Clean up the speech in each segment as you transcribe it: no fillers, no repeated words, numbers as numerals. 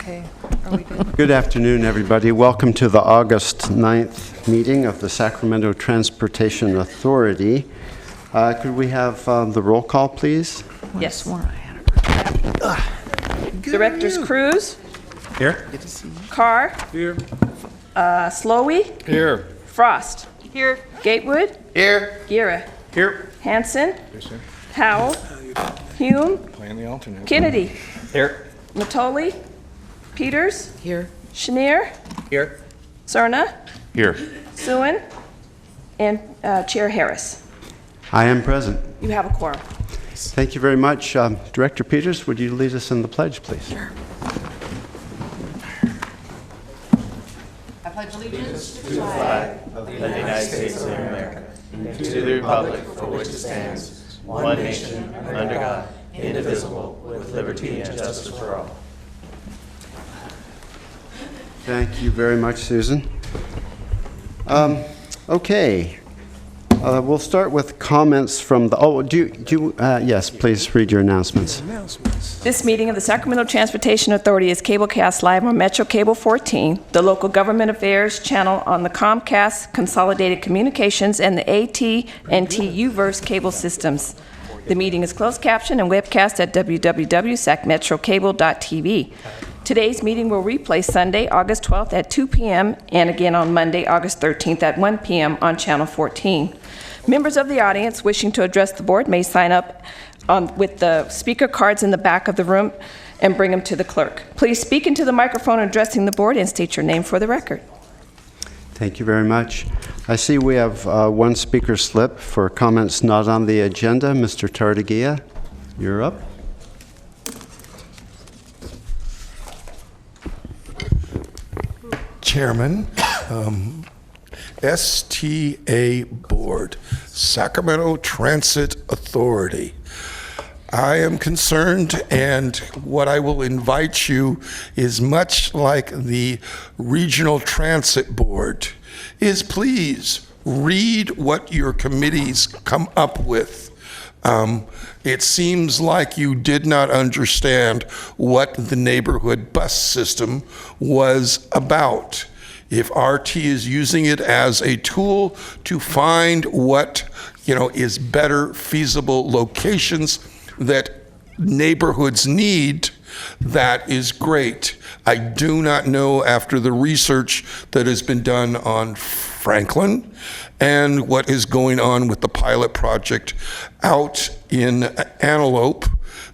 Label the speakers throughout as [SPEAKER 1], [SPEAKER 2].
[SPEAKER 1] Okay, are we good?
[SPEAKER 2] Good afternoon, everybody. Welcome to the August 9th meeting of the Sacramento Transportation Authority. Could we have the roll call, please?
[SPEAKER 1] Yes.
[SPEAKER 3] Directors Cruz,
[SPEAKER 4] Here.
[SPEAKER 3] Carr,
[SPEAKER 4] Here.
[SPEAKER 3] Slowey,
[SPEAKER 4] Here.
[SPEAKER 3] Frost. Here. Gatewood.
[SPEAKER 4] Here.
[SPEAKER 3] Gira.
[SPEAKER 4] Here.
[SPEAKER 3] Hanson.
[SPEAKER 4] Yes, sir.
[SPEAKER 3] Howell. Hume.
[SPEAKER 4] Playing the alternate.
[SPEAKER 3] Kennedy.
[SPEAKER 4] Here.
[SPEAKER 3] Matoli. Peters.
[SPEAKER 1] Here.
[SPEAKER 3] Chenier.
[SPEAKER 4] Here.
[SPEAKER 3] Cerna.
[SPEAKER 4] Here.
[SPEAKER 3] Suen. And Chair Harris.
[SPEAKER 2] I am present.
[SPEAKER 3] You have a quorum.
[SPEAKER 2] Thank you very much. Director Peters, would you lead us in the pledge, please?
[SPEAKER 1] Sure. I pledge allegiance to the flag
[SPEAKER 5] of the United States of America, and to the republic for which it stands, one nation, under God, indivisible, with liberty and justice for all.
[SPEAKER 2] Thank you very much, Susan. Okay. We'll start with comments from the, yes, please read your announcements.
[SPEAKER 3] This meeting of the Sacramento Transportation Authority is cablecast live on Metro Cable 14, the local government affairs channel on the Comcast Consolidated Communications, and the AT&T Uverse cable systems. The meeting is closed captioned and webcast at www.sacmetrocable.tv. Today's meeting will replay Sunday, August 12th at 2 p.m. and again on Monday, August 13th at 1 p.m. on Channel 14. Members of the audience wishing to address the board may sign up with the speaker cards in the back of the room and bring them to the clerk. Please speak into the microphone addressing the board and state your name for the record.
[SPEAKER 2] Thank you very much. I see we have one speaker slip for comments not on the agenda. Mr. Tartagia, you're up.
[SPEAKER 6] Chairman, STA Board, Sacramento Transit Authority. I am concerned, and what I will invite you is much like the Regional Transit Board, is please read what your committees come up with. It seems like you did not understand what the neighborhood bus system was about. If RT is using it as a tool to find what, is better feasible locations that neighborhoods need, that is great. I do not know, after the research that has been done on Franklin and what is going on with the pilot project out in Antelope,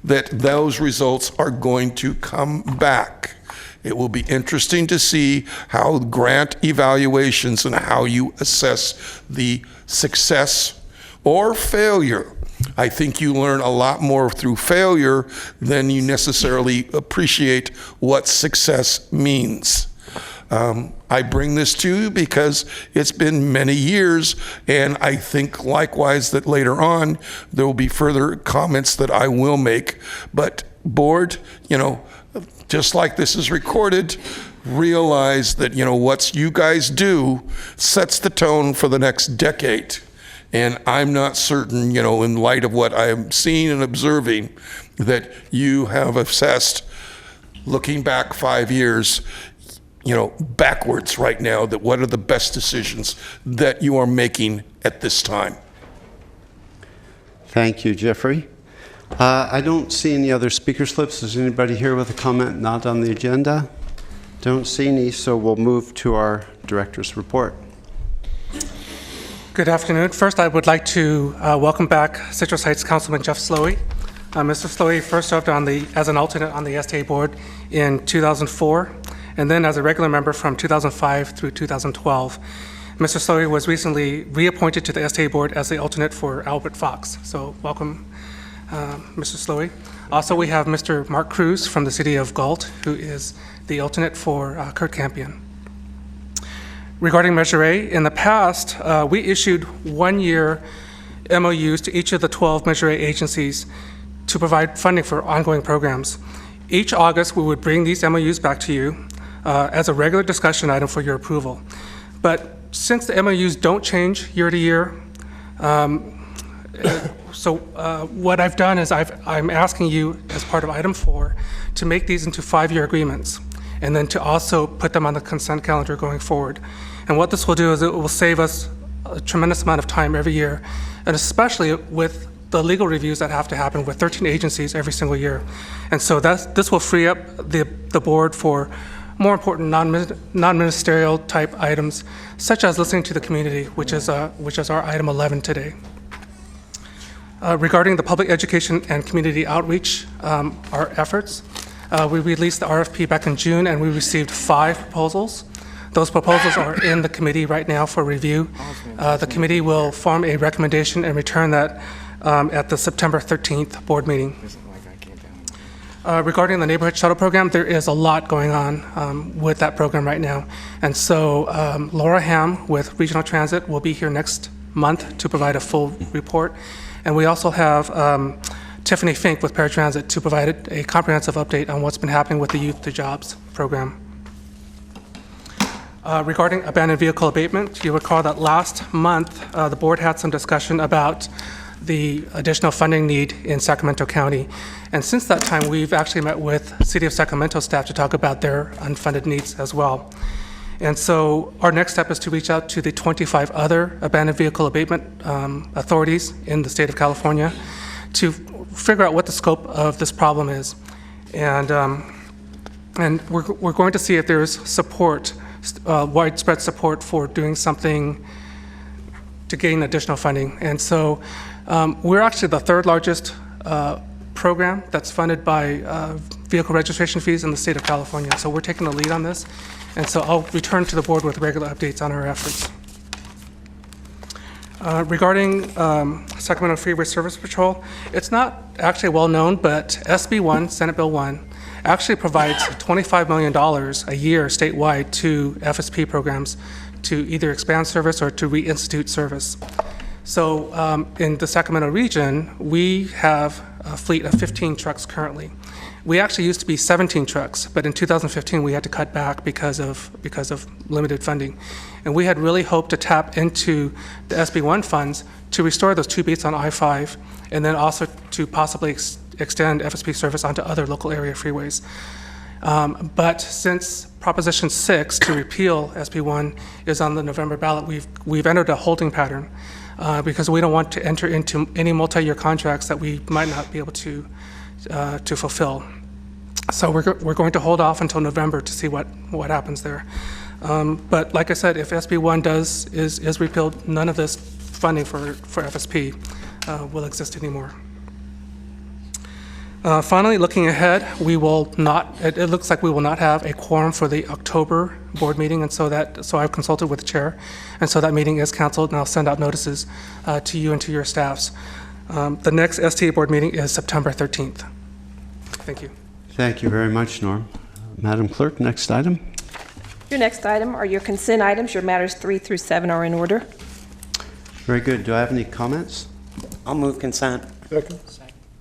[SPEAKER 6] that those results are going to come back. It will be interesting to see how grant evaluations and how you assess the success or failure. I think you learn a lot more through failure than you necessarily appreciate what success means. I bring this to you because it's been many years, and I think likewise that later on there will be further comments that I will make. But board, just like this is recorded, realize that, what you guys do sets the tone for the next decade. And I'm not certain, in light of what I am seeing and observing, that you have assessed, looking back 5 years, backwards right now, that what are the best decisions that you are making at this time.
[SPEAKER 2] Thank you, Jeffrey. I don't see any other speaker slips. Is anybody here with a comment not on the agenda? Don't see any, so we'll move to our director's report.
[SPEAKER 7] Good afternoon. First, I would like to welcome back Citrus Heights Councilman Jeff Slowey. Mr. Slowey first served as an alternate on the STA board in 2004, and then as a regular member from 2005 through 2012. Mr. Slowey was recently reappointed to the STA board as the alternate for Albert Fox. So welcome, Mr. Slowey. Also, we have Mr. Mark Cruz from the city of Galt, who is the alternate for Kurt Campion. Regarding Measure A, in the past, we issued 1-year MOUs to each of the 12 Measure A agencies to provide funding for ongoing programs. Each August, we would bring these MOUs back to you as a regular discussion item for your approval. But since the MOUs don't change year to year, what I've done is I'm asking you, as part of item 4, to make these into 5-year agreements. and then to also put them on the consent calendar going forward. And what this will do is it will save us a tremendous amount of time every year, and especially with the legal reviews that have to happen with 13 agencies every single year. And so this will free up the board for more important non-ministerial type items, such as listening to the community, which is our item 11 today. Regarding the public education and community outreach, our efforts, we released the RFP back in June, and we received 5 proposals. Those proposals are in the committee right now for review. The committee will form a recommendation and return that at the September 13th board meeting. Regarding the neighborhood shuttle program, there is a lot going on with that program right now. And so Laura Ham with Regional Transit will be here next month to provide a full report. And we also have Tiffany Fink with Paratransit to provide a comprehensive update on what's been happening with the Youth to Jobs program. Regarding abandoned vehicle abatement, you recall that last month the board had some discussion about the additional funding need in Sacramento County. And since that time, we've actually met with City of Sacramento staff to talk about their unfunded needs as well. And so our next step is to reach out to the 25 other abandoned vehicle abatement authorities in the state of California to figure out what the scope of this problem is. And we're going to see if there's support, widespread support for doing something to gain additional funding. And so we're actually the 3rd largest program that's funded by vehicle registration fees in the state of California. So we're taking the lead on this. And so I'll return to the board with regular updates on our efforts. Regarding Sacramento Freeway Service Patrol, it's not actually well known, but SB 1, Senate Bill 1, actually provides $25 million a year statewide to FSP programs to either expand service or to reinstitute service. So in the Sacramento region, we have a fleet of 15 trucks currently. We actually used to be 17 trucks, but in 2015 we had to cut back because of limited funding. And we had really hoped to tap into the SB1 funds to restore those 2 beats on I-5, and then also to possibly extend FSP service onto other local area freeways. But since Proposition 6 to repeal SB1 is on the November ballot, we've entered a holding pattern because we don't want to enter into any multi-year contracts that we might not be able to fulfill. So we're going to hold off until November to see what happens there. But like I said, if SB1 is repealed, none of this funding for FSP will exist anymore. Finally, looking ahead, we will not. It looks like we will not have a quorum for the October board meeting, and so I've consulted with the chair, and so that meeting is canceled, and I'll send out notices to you and to your staffs. The next STA board meeting is September 13th. Thank you.
[SPEAKER 2] Thank you very much, Norm. Madam Clerk, next item.
[SPEAKER 3] Your next item are your consent items. Your matters 3 through 7 are in order.
[SPEAKER 2] Very good. Do I have any comments?
[SPEAKER 5] I'll move consent.
[SPEAKER 6] Second.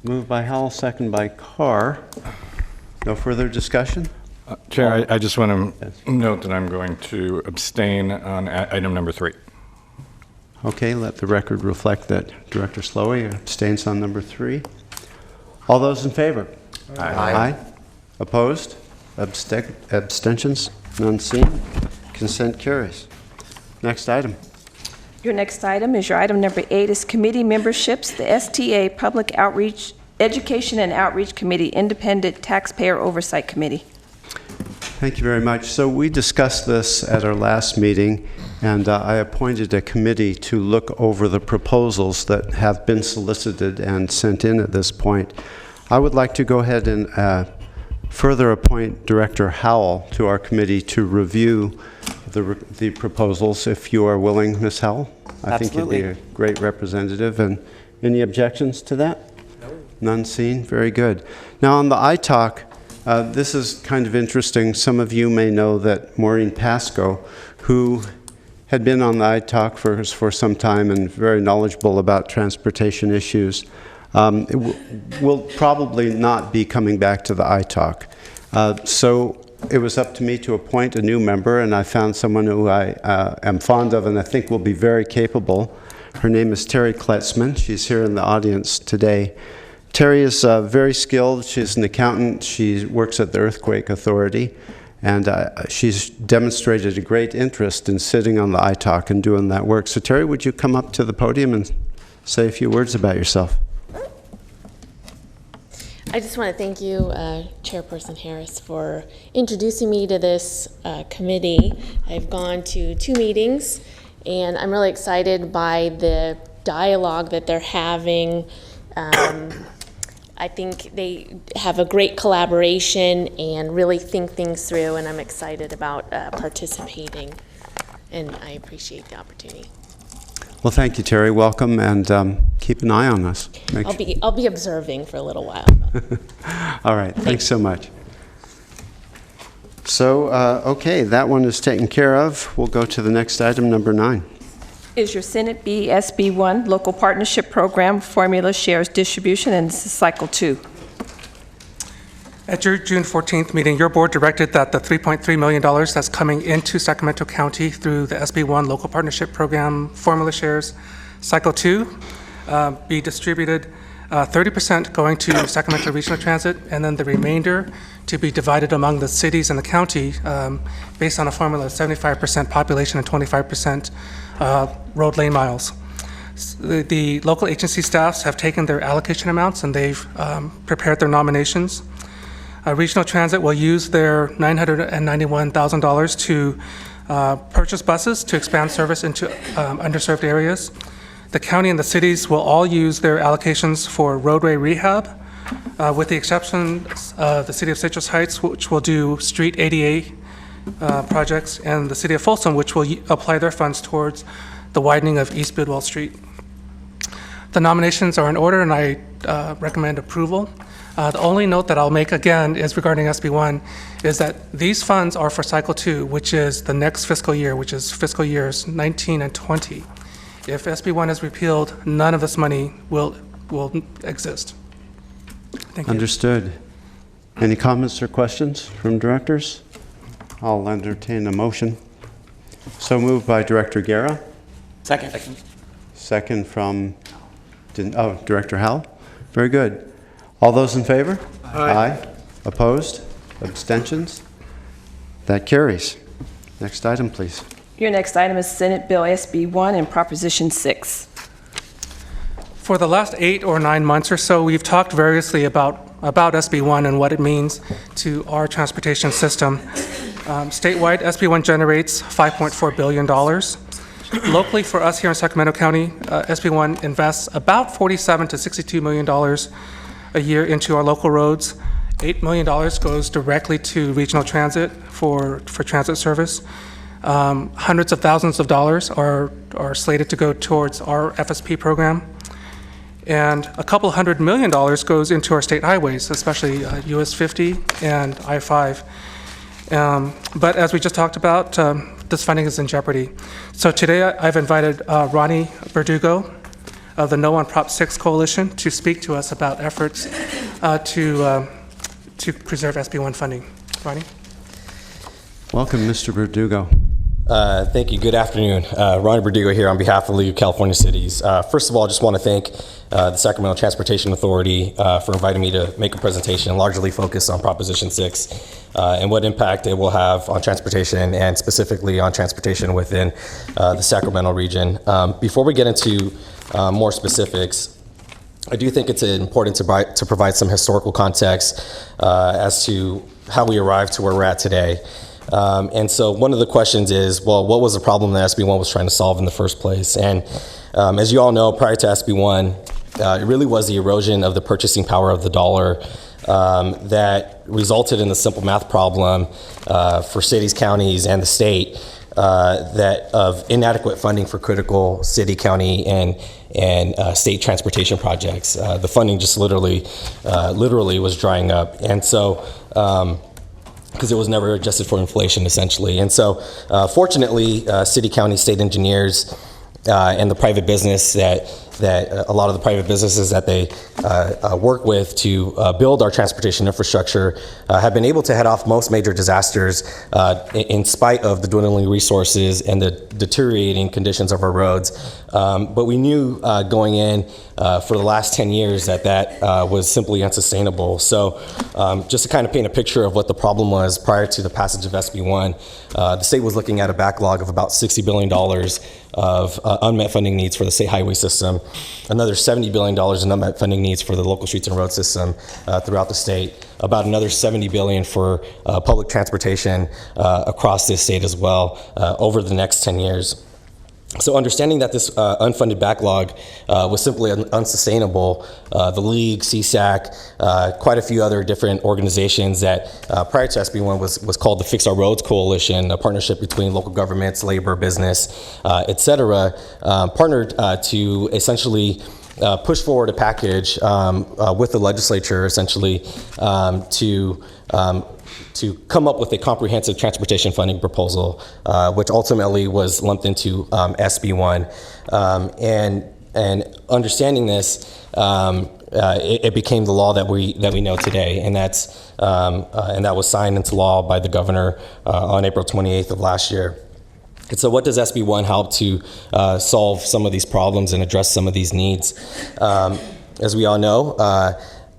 [SPEAKER 2] Moved by Howell, second by Carr. No further discussion?
[SPEAKER 4] Chair, I just want to note that I'm going to abstain on item number 3.
[SPEAKER 2] Okay, let the record reflect that Director Slowey abstains on number 3. All those in favor? Aye. Opposed? Abstentions? None seen. Consent carries. Next item.
[SPEAKER 3] Your next item is your item number 8 is committee memberships. The STA Public Outreach, Education and Outreach Committee, Independent Taxpayer Oversight Committee.
[SPEAKER 2] Thank you very much. So we discussed this at our last meeting, and I appointed a committee to look over the proposals that have been solicited and sent in at this point. I would like to go ahead and further appoint Director Howell to our committee to review the proposals, if you are willing, Ms. Howell. I think you'd be a great representative. And any objections to that? No. None seen. Very good. Now on the iTalk, this is kind of interesting. Some of you may know that Maureen Pascoe, who had been on the iTalk for some time and very knowledgeable about transportation issues, will probably not be coming back to the iTalk. So it was up to me to appoint a new member, and I found someone who I am fond of and I think will be very capable. Her name is Terry Kletzman. She's here in the audience today. Terry is very skilled. She's an accountant. She works at the Earthquake Authority, And she's demonstrated a great interest in sitting on the iTalk and doing that work. So Terry, would you come up to the podium and say a few words about yourself?
[SPEAKER 8] I just want to thank you, Chairperson Harris, for introducing me to this committee. I've gone to 2 meetings, and I'm really excited by the dialogue that they're having. I think they have a great collaboration and really think things through, and I'm excited about participating, and I appreciate the opportunity.
[SPEAKER 2] Well, thank you, Terry. Welcome, and keep an eye on us.
[SPEAKER 8] I'll be observing for a little while.
[SPEAKER 2] All right, thanks so much. So, okay, that one is taken care of. We'll go to the next item, number 9.
[SPEAKER 3] Is your Senate B SB1 Local Partnership Program Formula Shares Distribution, and this is Cycle 2.
[SPEAKER 7] At your June 14th meeting, your board directed that the $3.3 million that's coming into Sacramento County through the SB1 Local Partnership Program Formula Shares Cycle 2 be distributed, 30% going to Sacramento Regional Transit, and then the remainder to be divided among the cities and the county based on a formula of 75% population and 25% road lane miles. The local agency staffs have taken their allocation amounts and they've prepared their nominations. Regional Transit will use their $991,000 to purchase buses to expand service into underserved areas. The county and the cities will all use their allocations for roadway rehab, with the exception of the city of Citrus Heights, which will do street ADA projects, and the city of Folsom, which will apply their funds towards the widening of East Bidwell Street. The nominations are in order, and I recommend approval. The only note that I'll make again is regarding SB1 is that these funds are for Cycle 2, which is the next fiscal year, which is fiscal years 19 and 20. If SB1 is repealed, none of this money will exist. Thank you.
[SPEAKER 2] Understood. Any comments or questions from directors? I'll entertain a motion. So moved by Director Guerra.
[SPEAKER 5] Second.
[SPEAKER 2] Second from Director Howell. Very good. All those in favor? Aye. Opposed? Abstentions? That carries. Next item, please.
[SPEAKER 3] Your next item is Senate Bill SB1 and Proposition 6.
[SPEAKER 7] For the last 8 or 9 months or so, we've talked variously about SB1 and what it means to our transportation system. Statewide, SB1 generates $5.4 billion. Locally, for us here in Sacramento County, SB1 invests about $47 to $62 million a year into our local roads. $8 million goes directly to regional transit for transit service. Hundreds of thousands of dollars are slated to go towards our FSP program. And a couple $100 million goes into our state highways, especially US 50 and I-5. But as we just talked about, this funding is in jeopardy. So today I've invited Ronnie Verdugo of the No on Prop 6 Coalition to speak to us about efforts to preserve SB1 funding. Ronnie?
[SPEAKER 2] Welcome, Mr. Verdugo.
[SPEAKER 9] Thank you. Good afternoon. Ronnie Verdugo here on behalf of the League of California Cities. First of all, I just want to thank the Sacramento Transportation Authority for inviting me to make a presentation largely focused on Proposition 6 and what impact it will have on transportation and specifically on transportation within the Sacramento region. Before we get into more specifics, I do think it's important to provide some historical context as to how we arrived to where we're at today. And so one of the questions is, well, what was the problem that SB1 was trying to solve in the first place? And as you all know, prior to SB1, it really was the erosion of the purchasing power of the dollar that resulted in the simple math problem for cities, counties, and the state that of inadequate funding for critical city, county, and state transportation projects. The funding just literally was drying up. And so, because it was never adjusted for inflation, essentially. And so, fortunately, city, county, state engineers and the private business that that a lot of the private businesses that they work with to build our transportation infrastructure have been able to head off most major disasters in spite of the dwindling resources and the deteriorating conditions of our roads. But we knew going in for the last 10 years that was simply unsustainable. So just to kind of paint a picture of what the problem was prior to the passage of SB1, the state was looking at a backlog of about $60 billion of unmet funding needs for the state highway system, another $70 billion in unmet funding needs for the local streets and road system throughout the state, about another $70 billion for public transportation across this state as well over the next 10 years. So understanding that this unfunded backlog was simply unsustainable, the League, CSAC, quite a few other different organizations that prior to SB1 was called the Fix Our Roads Coalition, a partnership between local governments, labor, business, et cetera, partnered to essentially push forward a package with the legislature essentially to come up with a comprehensive transportation funding proposal, which ultimately was lumped into SB1. And understanding this, it became the law that we know today, and that was signed into law by the governor on April 28th of last year. And so what does SB1 help to solve some of these problems and address some of these needs? As we all know,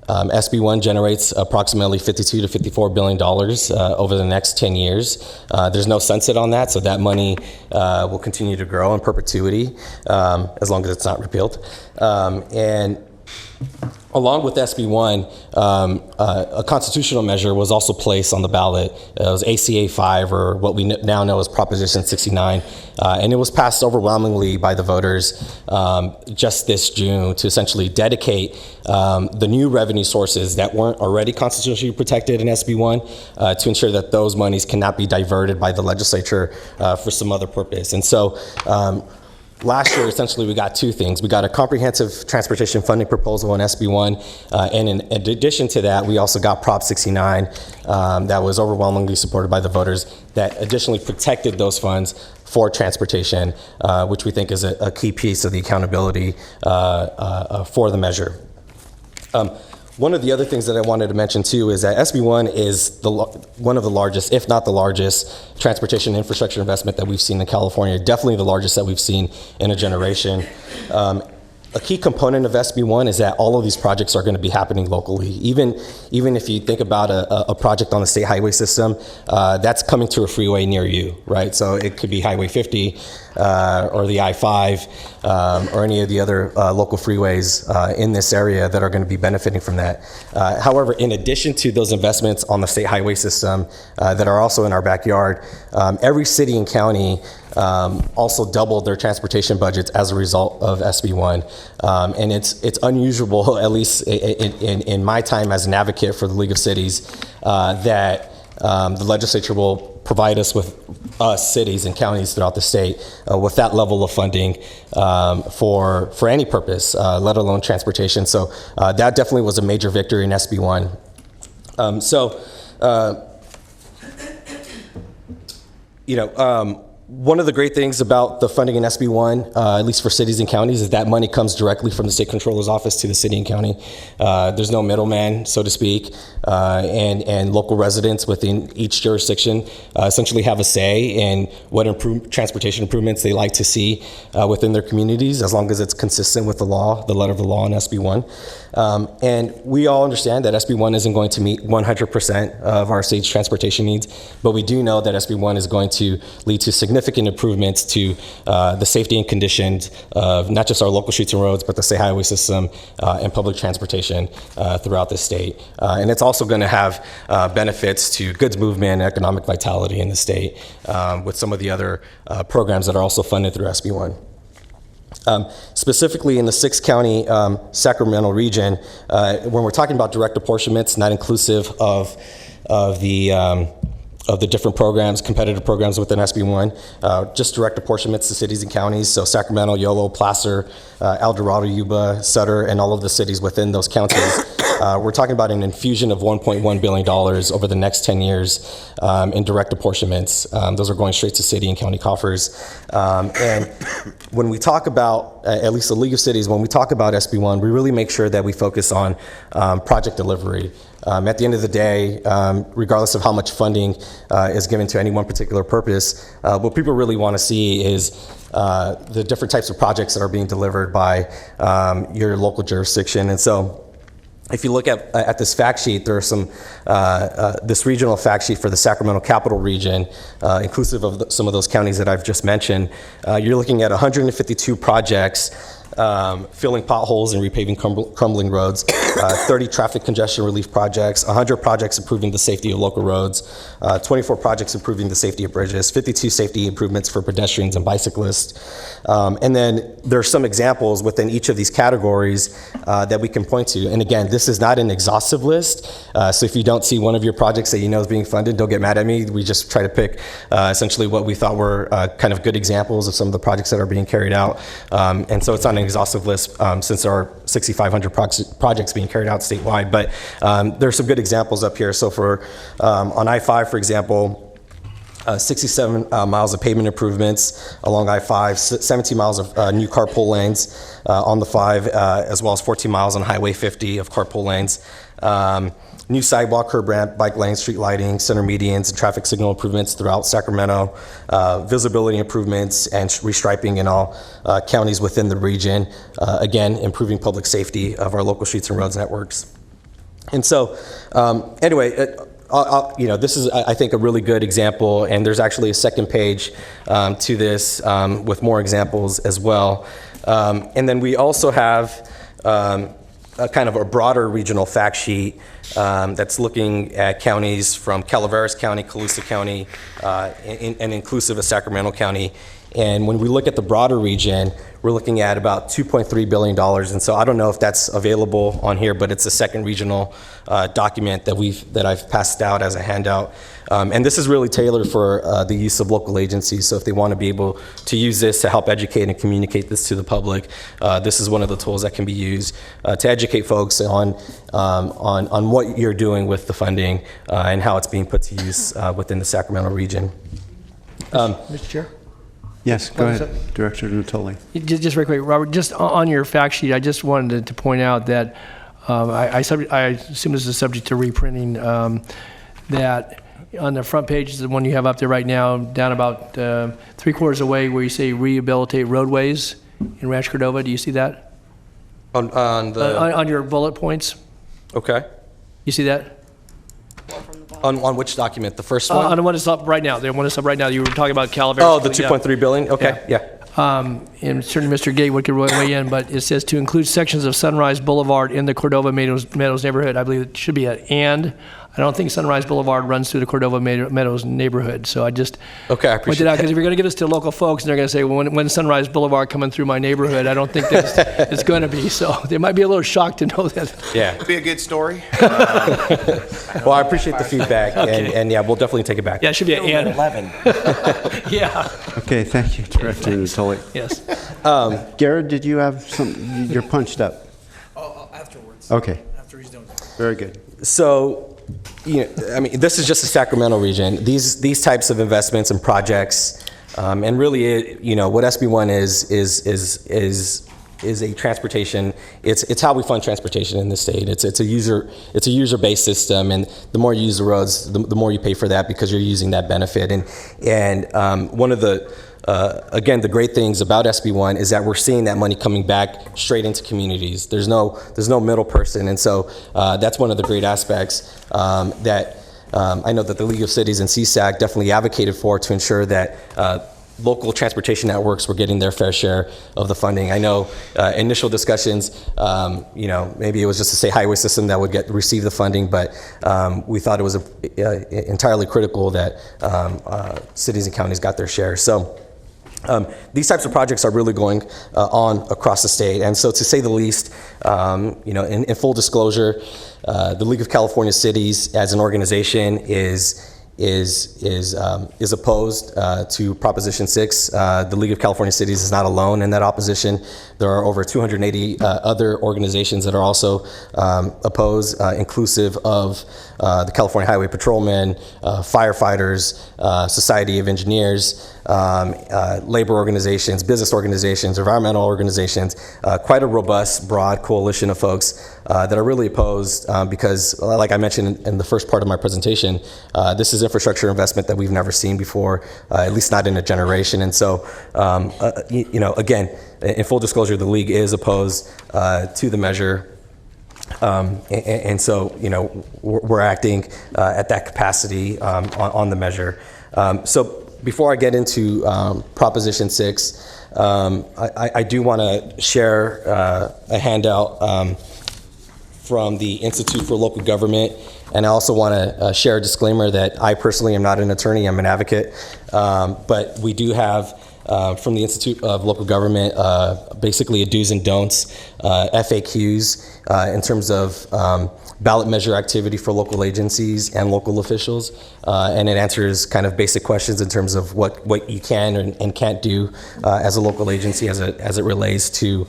[SPEAKER 9] SB1 generates approximately $52 to $54 billion over the next 10 years. There's no sunset on that, so that money will continue to grow in perpetuity as long as it's not repealed. And along with SB1, a constitutional measure was also placed on the ballot. It was ACA 5, or what we now know as Proposition 69, and it was passed overwhelmingly by the voters just this June to essentially dedicate the new revenue sources that weren't already constitutionally protected in SB1 to ensure that those monies cannot be diverted by the legislature for some other purpose. And so last year, essentially, we got two things. We got a comprehensive transportation funding proposal in SB1, and in addition to that, we also got Prop 69 that was overwhelmingly supported by the voters that additionally protected those funds for transportation, which we think is a key piece of the accountability for the measure. One of the other things that I wanted to mention too is that SB1 is one of the largest, if not the largest, transportation infrastructure investment that we've seen in California, definitely the largest that we've seen in a generation. A key component of SB1 is that all of these projects are going to be happening locally. Even if you think about a project on the state highway system, that's coming to a freeway near you, right? So it could be Highway 50 or the I-5 or any of the other local freeways in this area that are going to be benefiting from that. However, in addition to those investments on the state highway system that are also in our backyard, every city and county also doubled their transportation budgets as a result of SB1. And it's unusual, at least in my time as an advocate for the League of Cities, that the legislature will provide us cities and counties throughout the state with that level of funding for any purpose, let alone transportation. So that definitely was a major victory in SB1. One of the great things about the funding in SB1, at least for cities and counties, is that money comes directly from the state controller's office to the city and county. There's no middleman, so to speak, and local residents within each jurisdiction essentially have a say in what transportation improvements they like to see within their communities, as long as it's consistent with the law, the letter of the law in SB1. And we all understand that SB1 isn't going to meet 100% of our state's transportation needs, but we do know that SB1 is going to lead to significant improvements to the safety and conditions of not just our local streets and roads, but the state highway system and public transportation throughout the state. And it's also going to have benefits to goods movement and economic vitality in the state with some of the other programs that are also funded through SB1. Specifically in the 6-county Sacramento region, when we're talking about direct apportionments, not inclusive of the different programs, competitive programs within SB1, just direct apportionments to cities and counties. So Sacramento, Yolo, Placer, El Dorado, Yuba, Sutter, and all of the cities within those counties we're talking about an infusion of $1.1 billion over the next 10 years in direct apportionments. Those are going straight to city and county coffers. And when we talk about, at least the League of Cities, when we talk about SB1, we really make sure that we focus on project delivery. At the end of the day, regardless of how much funding is given to any one particular purpose, what people really want to see is the different types of projects that are being delivered by your local jurisdiction. And so if you look at this fact sheet, there are some, this regional fact sheet for the Sacramento Capital Region, inclusive of some of those counties that I've just mentioned. You're looking at 152 projects filling potholes and repaving crumbling roads, 30 traffic congestion relief projects, 100 projects improving the safety of local roads, 24 projects improving the safety of bridges, 52 safety improvements for pedestrians and bicyclists. And then there are some examples within each of these categories that we can point to. And again, this is not an exhaustive list. So if you don't see one of your projects that you know is being funded, don't get mad at me. We just try to pick essentially what we thought were kind of good examples of some of the projects that are being carried out. And so it's not an exhaustive list since there are 6,500 projects being carried out statewide, but there are some good examples up here. So for on I-5, for example, 67 miles of pavement improvements along I-5, 17 miles of new carpool lanes on the 5, as well as 14 miles on Highway 50 of carpool lanes. New sidewalk, curb ramp, bike lane, street lighting, center medians, and traffic signal improvements throughout Sacramento, visibility improvements and restriping in all counties within the region. Again, improving public safety of our local streets and roads networks. And so, anyway, you know, this is, I think, a really good example, and there's actually a second page to this with more examples as well. And then we also have a kind of a broader regional fact sheet that's looking at counties from Calaveras County, Colusa County, and inclusive of Sacramento County. And when we look at the broader region, we're looking at about $2.3 billion. And so I don't know if that's available on here, but it's a second regional document that I've passed out as a handout. And this is really tailored for the use of local agencies. So if they want to be able to use this to help educate and communicate this to the public, this is one of the tools that can be used to educate folks on what you're doing with the funding and how it's being put to use within the Sacramento region.
[SPEAKER 10] Mr. Chair?
[SPEAKER 2] Yes, go ahead, Director Natoli.
[SPEAKER 10] Just very quick, Robert, just on your fact sheet, I just wanted to point out that I assume this is subject to reprinting, that on the front page is the one you have up there right now, down about 3/4 away where you say rehabilitate roadways in Rancho Cordova. Do you see that? On your bullet points?
[SPEAKER 9] Okay.
[SPEAKER 10] You see that?
[SPEAKER 9] On which document? The first one?
[SPEAKER 10] On the one that's up right now. The one that's up right now. You were talking about Calaveras.
[SPEAKER 9] Oh, the 2.3 billion? Okay, yeah.
[SPEAKER 10] And certainly Mr. Gatewood could weigh in, but it says to include sections of Sunrise Boulevard in the Cordova Meadows neighborhood. I believe it should be an and. I don't think Sunrise Boulevard runs through the Cordova Meadows neighborhood. So I just pointed out, because if you're going to give this to local folks and they're going to say, well, when Sunrise Boulevard coming through my neighborhood, I don't think that it's going to be. So they might be a little shocked to know that.
[SPEAKER 9] Yeah.
[SPEAKER 5] It'd be a good story.
[SPEAKER 9] Well, I appreciate the feedback,
[SPEAKER 10] Okay.
[SPEAKER 9] and yeah, we'll definitely take it back.
[SPEAKER 10] Yeah, it should be an and.
[SPEAKER 5] 11.
[SPEAKER 10] Yeah.
[SPEAKER 2] Okay, thank you, Director Natoli.
[SPEAKER 10] Yes.
[SPEAKER 2] Garrett, did you have some, you're punched up.
[SPEAKER 11] Afterwards.
[SPEAKER 2] Okay.
[SPEAKER 11] After he's done.
[SPEAKER 2] Very good.
[SPEAKER 9] So, you know, I mean, this is just the Sacramento region. These types of investments and projects, and really, you know, what SB1 is a transportation. It's how we fund transportation in the state. It's a user-based system, and the more you use the roads, the more you pay for that because you're using that benefit. And one of the again, the great things about SB1 is that we're seeing that money coming back straight into communities. There's no middle person, and so that's one of the great aspects that I know that the League of Cities and CSAC definitely advocated for, to ensure that local transportation networks were getting their fair share of the funding. I know initial discussions, you know, maybe it was just to say highway system that would receive the funding, but we thought it was entirely critical that cities and counties got their share. So. These types of projects are really going on across the state, and so to say the least, you know, in full disclosure, the League of California Cities as an organization is is opposed to Proposition 6. The League of California Cities is not alone in that opposition. There are over 280 other organizations that are also opposed, inclusive of the California Highway Patrolmen, firefighters, Society of Engineers, labor organizations, business organizations, environmental organizations, quite a robust, broad coalition of folks that are really opposed because, like I mentioned in the first part of my presentation, this is infrastructure investment that we've never seen before, at least not in a generation. And so, again, in full disclosure, the League is opposed to the measure. And so, we're acting at that capacity on the measure. So before I get into Proposition 6, I do want to share a handout from the Institute for Local Government. And I also want to share a disclaimer that I personally am not an attorney, I'm an advocate. But we do have from the Institute of Local Government basically a do's and don'ts, FAQs in terms of ballot measure activity for local agencies and local officials. And it answers kind of basic questions in terms of what you can and can't do as a local agency as it relates to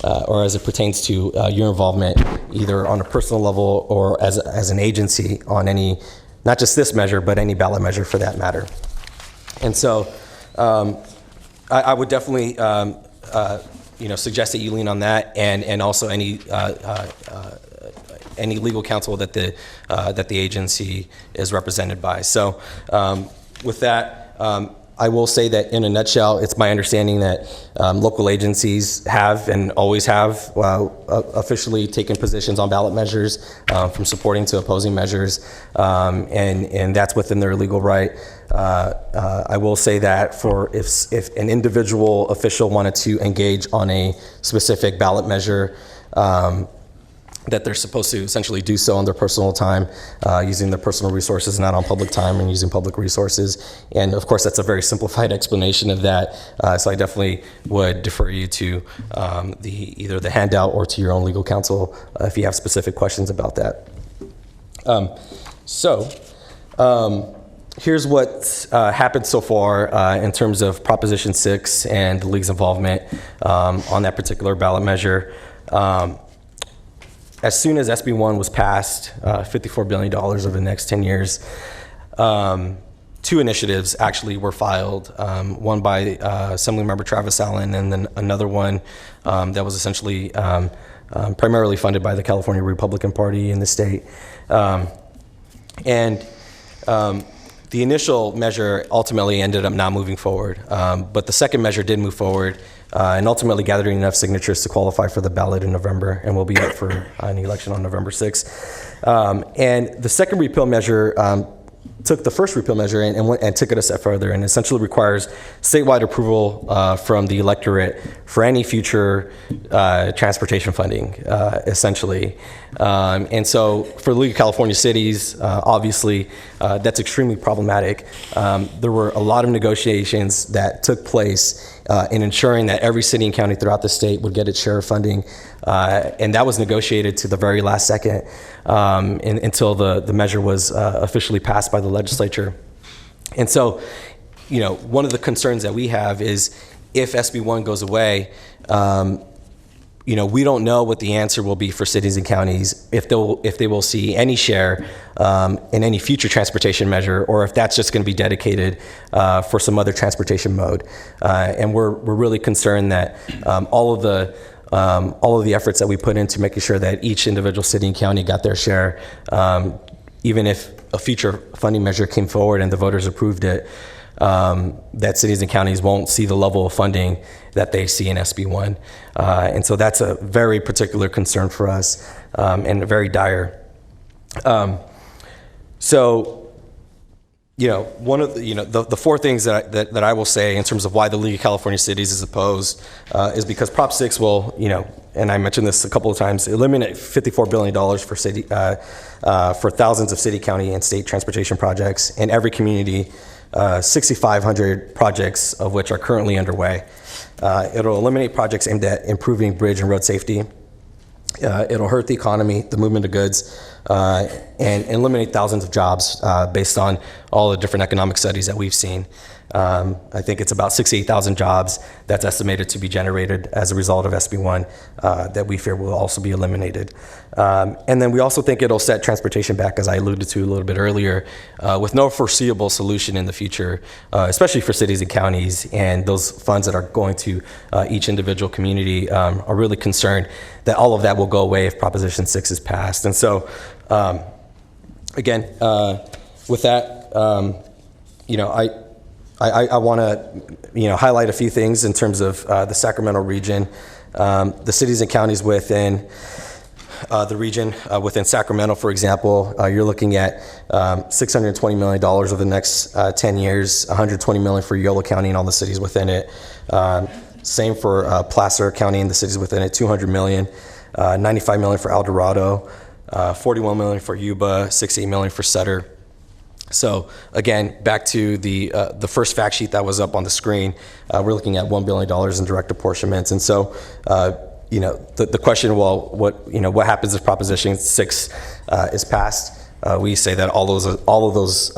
[SPEAKER 9] or as it pertains to your involvement either on a personal level or as an agency on any, not just this measure, but any ballot measure for that matter. And so I would definitely suggest that you lean on that and also any legal counsel that the agency is represented by. So with that, I will say that in a nutshell, it's my understanding that local agencies have and always have officially taken positions on ballot measures, from supporting to opposing measures, and that's within their legal right. I will say that for if an individual official wanted to engage on a specific ballot measure, that they're supposed to essentially do so on their personal time, using their personal resources, not on public time, and using public resources. And of course, that's a very simplified explanation of that. So I definitely would defer you to either the handout or to your own legal counsel if you have specific questions about that. Here's what happened so far in terms of Proposition 6 and the League's involvement on that particular ballot measure. As soon as SB 1 was passed, $54 billion over the next 10 years, two initiatives actually were filed, one by Assemblymember Travis Allen and then another one that was essentially primarily funded by the California Republican Party in the state. The initial measure ultimately ended up not moving forward, but the second measure did move forward and ultimately gathering enough signatures to qualify for the ballot in November, and will be up for an election on November 6th. And the second repeal measure took the first repeal measure and took it a step further, and essentially requires statewide approval from the electorate for any future transportation funding, essentially. And so for the League of California Cities, obviously, that's extremely problematic. There were a lot of negotiations that took place in ensuring that every city and county throughout the state would get its share of funding. And that was negotiated to the very last second until the measure was officially passed by the legislature. And so, one of the concerns that we have is if SB 1 goes away, we don't know what the answer will be for cities and counties, if they will see any share in any future transportation measure, or if that's just going to be dedicated for some other transportation mode. And we're really concerned that all of the efforts that we put into making sure that each individual city and county got their share, even if a future funding measure came forward and the voters approved it, that cities and counties won't see the level of funding that they see in SB 1. And so that's a very particular concern for us, and very dire. One of the four things that I will say in terms of why the League of California Cities is opposed is because Prop 6 will, and I mentioned this a couple of times, eliminate $54 billion for thousands of city, county, and state transportation projects in every community, 6,500 projects of which are currently underway. It'll eliminate projects aimed at improving bridge and road safety, It'll hurt the economy, the movement of goods, and eliminate thousands of jobs based on all the different economic studies that we've seen. I think it's about 68,000 jobs that's estimated to be generated as a result of SB1 that we fear will also be eliminated. And then we also think it'll set transportation back, as I alluded to a little bit earlier, with no foreseeable solution in the future, especially for cities and counties, and those funds that are going to each individual community are really concerned that all of that will go away if Proposition 6 is passed. And so, again, with that, I want to, highlight a few things in terms of the Sacramento region. The cities and counties within the region, within Sacramento, for example, you're looking at $620 million over the next 10 years, $120 million for Yolo County and all the cities within it. Same for Placer County and the cities within it, $200 million, $95 million for El Dorado, $41 million for Yuba, $68 million for Sutter. So again, back to the first fact sheet that was up on the screen, we're looking at $1 billion in direct apportionments. And so, the question, well, what happens if Proposition 6 is passed? We say that all of those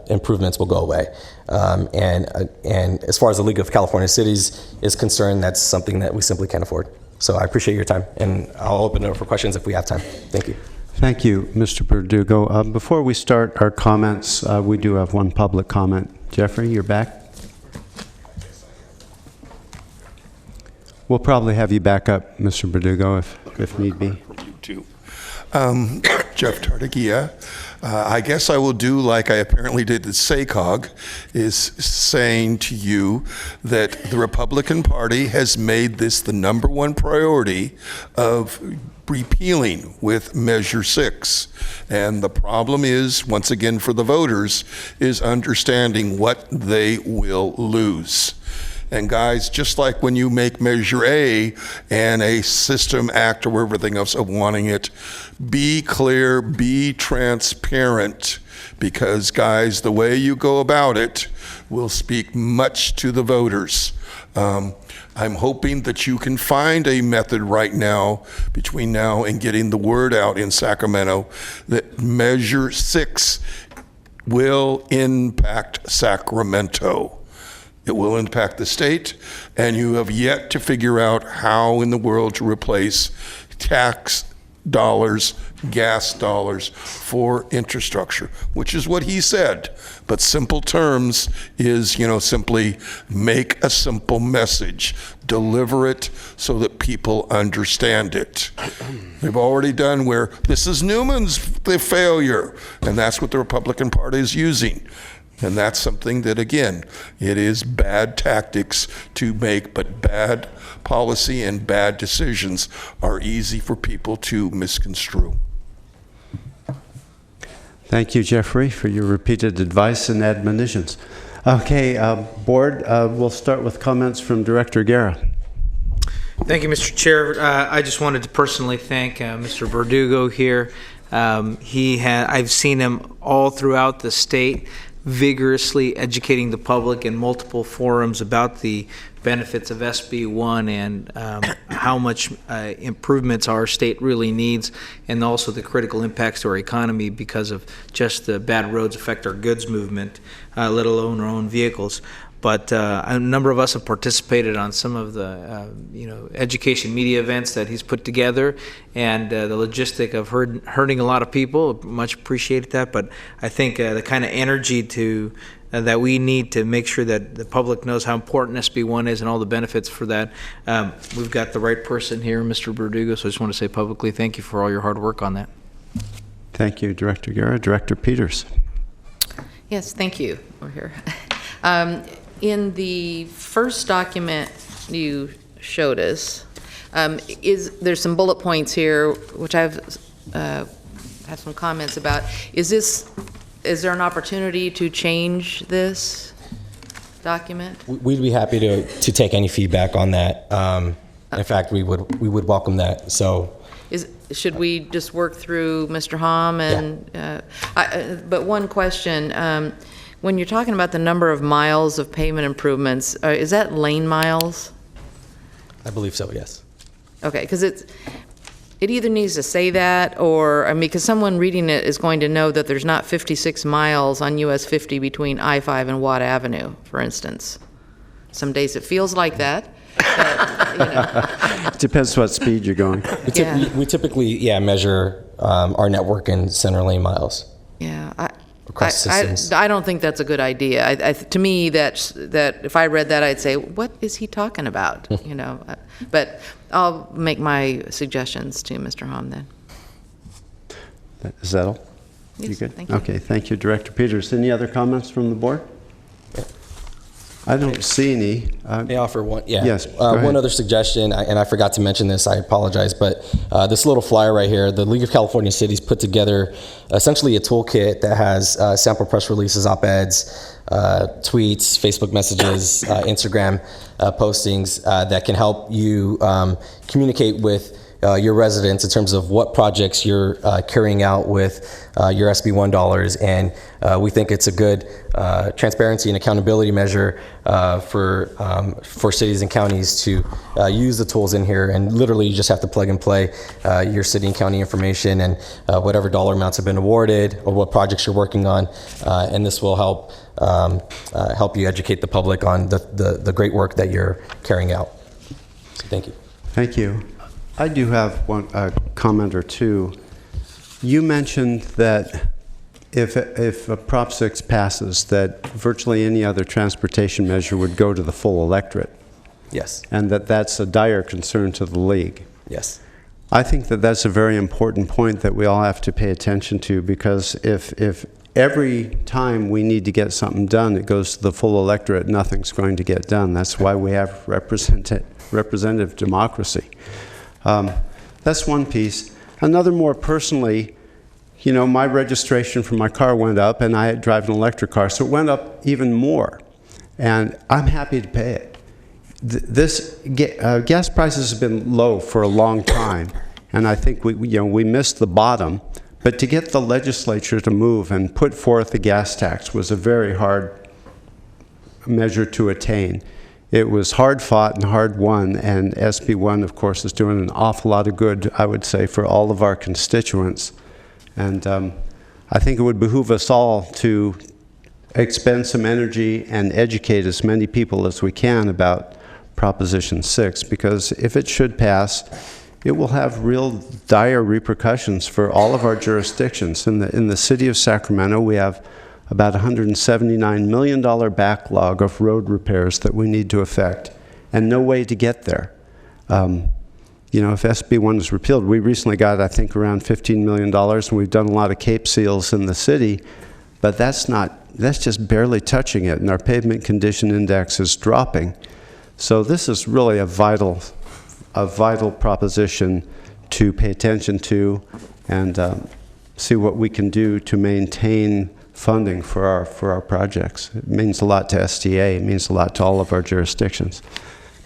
[SPEAKER 9] improvements will go away. And as far as the League of California Cities is concerned, that's something that we simply can't afford. So I appreciate your time, and I'll open it up for questions if we have time. Thank you.
[SPEAKER 2] Thank you, Mr. Verdugo. Before we start our comments, we do have one public comment. Jeffrey, you're back. We'll probably have you back up, Mr. Verdugo, if need be.
[SPEAKER 6] You too. Jeff Tartagia. I guess I will do like I apparently did at SACOG, is saying to you that the Republican Party has made this the #1 priority of repealing with Measure 6. And the problem is, once again for the voters, is understanding what they will lose. And guys, just like when you make Measure A and a system act or everything else of wanting it, be clear, be transparent, because guys, the way you go about it will speak much to the voters. I'm hoping that you can find a method right now, between now and getting the word out in Sacramento, that Measure 6 will impact Sacramento. It will impact the state, and you have yet to figure out how in the world to replace tax dollars, gas dollars for infrastructure, which is what he said. But simple terms is, simply make a simple message, deliver it so that people understand it. They've already done where this is Newman's the failure, and that's what the Republican Party is using. And that's something that, again, it is bad tactics to make, but bad policy and bad decisions are easy for people to misconstrue.
[SPEAKER 2] Thank you, Jeffrey, for your repeated advice and admonitions. Okay, Board, we'll start with comments from Director Guerra.
[SPEAKER 11] Thank you, Mr. Chair. I just wanted to personally thank Mr. Verdugo here. I've seen him all throughout the state, vigorously educating the public in multiple forums about the benefits of SB1 and how much improvements our state really needs, and also the critical impacts to our economy because of just the bad roads affect our goods movement, let alone our own vehicles. But a number of us have participated on some of the education media events that he's put together, and the logistic of hurting a lot of people, much appreciated that. But I think the kind of energy that we need to make sure that the public knows how important SB1 is and all the benefits for that, we've got the right person here, Mr. Verdugo, so I just want to say publicly thank you for all your hard work on that.
[SPEAKER 2] Thank you, Director Guerra. Director Peters.
[SPEAKER 1] Yes, thank you. We're here. In the first document you showed us, there's some bullet points here, which I've had some comments about. Is there an opportunity to change this document?
[SPEAKER 9] We'd be happy to take any feedback on that. In fact, we would welcome that. So,
[SPEAKER 1] should we just work through Mr. Hom and? Yeah. But one question. When you're talking about the number of miles of pavement improvements, is that lane miles?
[SPEAKER 9] I believe so, yes.
[SPEAKER 1] Okay, because it it either needs to say that, or, I mean, because someone reading it is going to know that there's not 56 miles on US 50 between I-5 and Watt Avenue, for instance. Some days it feels like that, but, you know.
[SPEAKER 2] It depends what speed you're going.
[SPEAKER 9] We typically measure our network in center lane miles.
[SPEAKER 1] Yeah,
[SPEAKER 9] Across systems.
[SPEAKER 1] I don't think that's a good idea. To me, that if I read that, I'd say, what is he talking about? You know, but I'll make my suggestions to Mr. Hom then.
[SPEAKER 2] Is that all?
[SPEAKER 1] Yes,
[SPEAKER 2] You good?
[SPEAKER 1] thank you.
[SPEAKER 2] Okay, thank you, Director Peters. Any other comments from the board? I don't see any.
[SPEAKER 9] May I offer one? Yeah.
[SPEAKER 2] Yes, go ahead.
[SPEAKER 9] One other suggestion, and I forgot to mention this, I apologize, but this little flyer right here, the League of California Cities put together essentially a toolkit that has sample press releases, op-eds, tweets, Facebook messages, Instagram postings that can help you communicate with your residents in terms of what projects you're carrying out with your SB1 dollars, and we think it's a good transparency and accountability measure for cities and counties to use the tools in here, and literally you just have to plug and play your city and county information and whatever dollar amounts have been awarded or what projects you're working on, and this will help help you educate the public on the great work that you're carrying out. So thank you.
[SPEAKER 2] Thank you. I do have a comment or two. You mentioned that if a Prop 6 passes, that virtually any other transportation measure would go to the full electorate.
[SPEAKER 9] Yes.
[SPEAKER 2] And that's a dire concern to the League.
[SPEAKER 9] Yes.
[SPEAKER 2] I think that that's a very important point that we all have to pay attention to, because if every time we need to get something done, it goes to the full electorate, nothing's going to get done. That's why we have representative democracy. That's one piece. Another, more personally, you know, my registration for my car went up, and I drive an electric car, so it went up even more. And I'm happy to pay it. Gas prices have been low for a long time, and I think we missed the bottom. But to get the legislature to move and put forth a gas tax was a very hard measure to attain. It was hard fought and hard won, and SB1, of course, is doing an awful lot of good, I would say, for all of our constituents. And I think it would behoove us all to expend some energy and educate as many people as we can about Proposition 6, because if it should pass, it will have real dire repercussions for all of our jurisdictions. In the city of Sacramento, we have about $179 million backlog of road repairs that we need to effect, and no way to get there. You know, if SB1 is repealed, we recently got, I think, around $15 million, and we've done a lot of Cape seals in the city, but that's just barely touching it, and our pavement condition index is dropping. So this is really a vital proposition to pay attention to, and see what we can do to maintain funding for our projects. It means a lot to STA. It means a lot to all of our jurisdictions.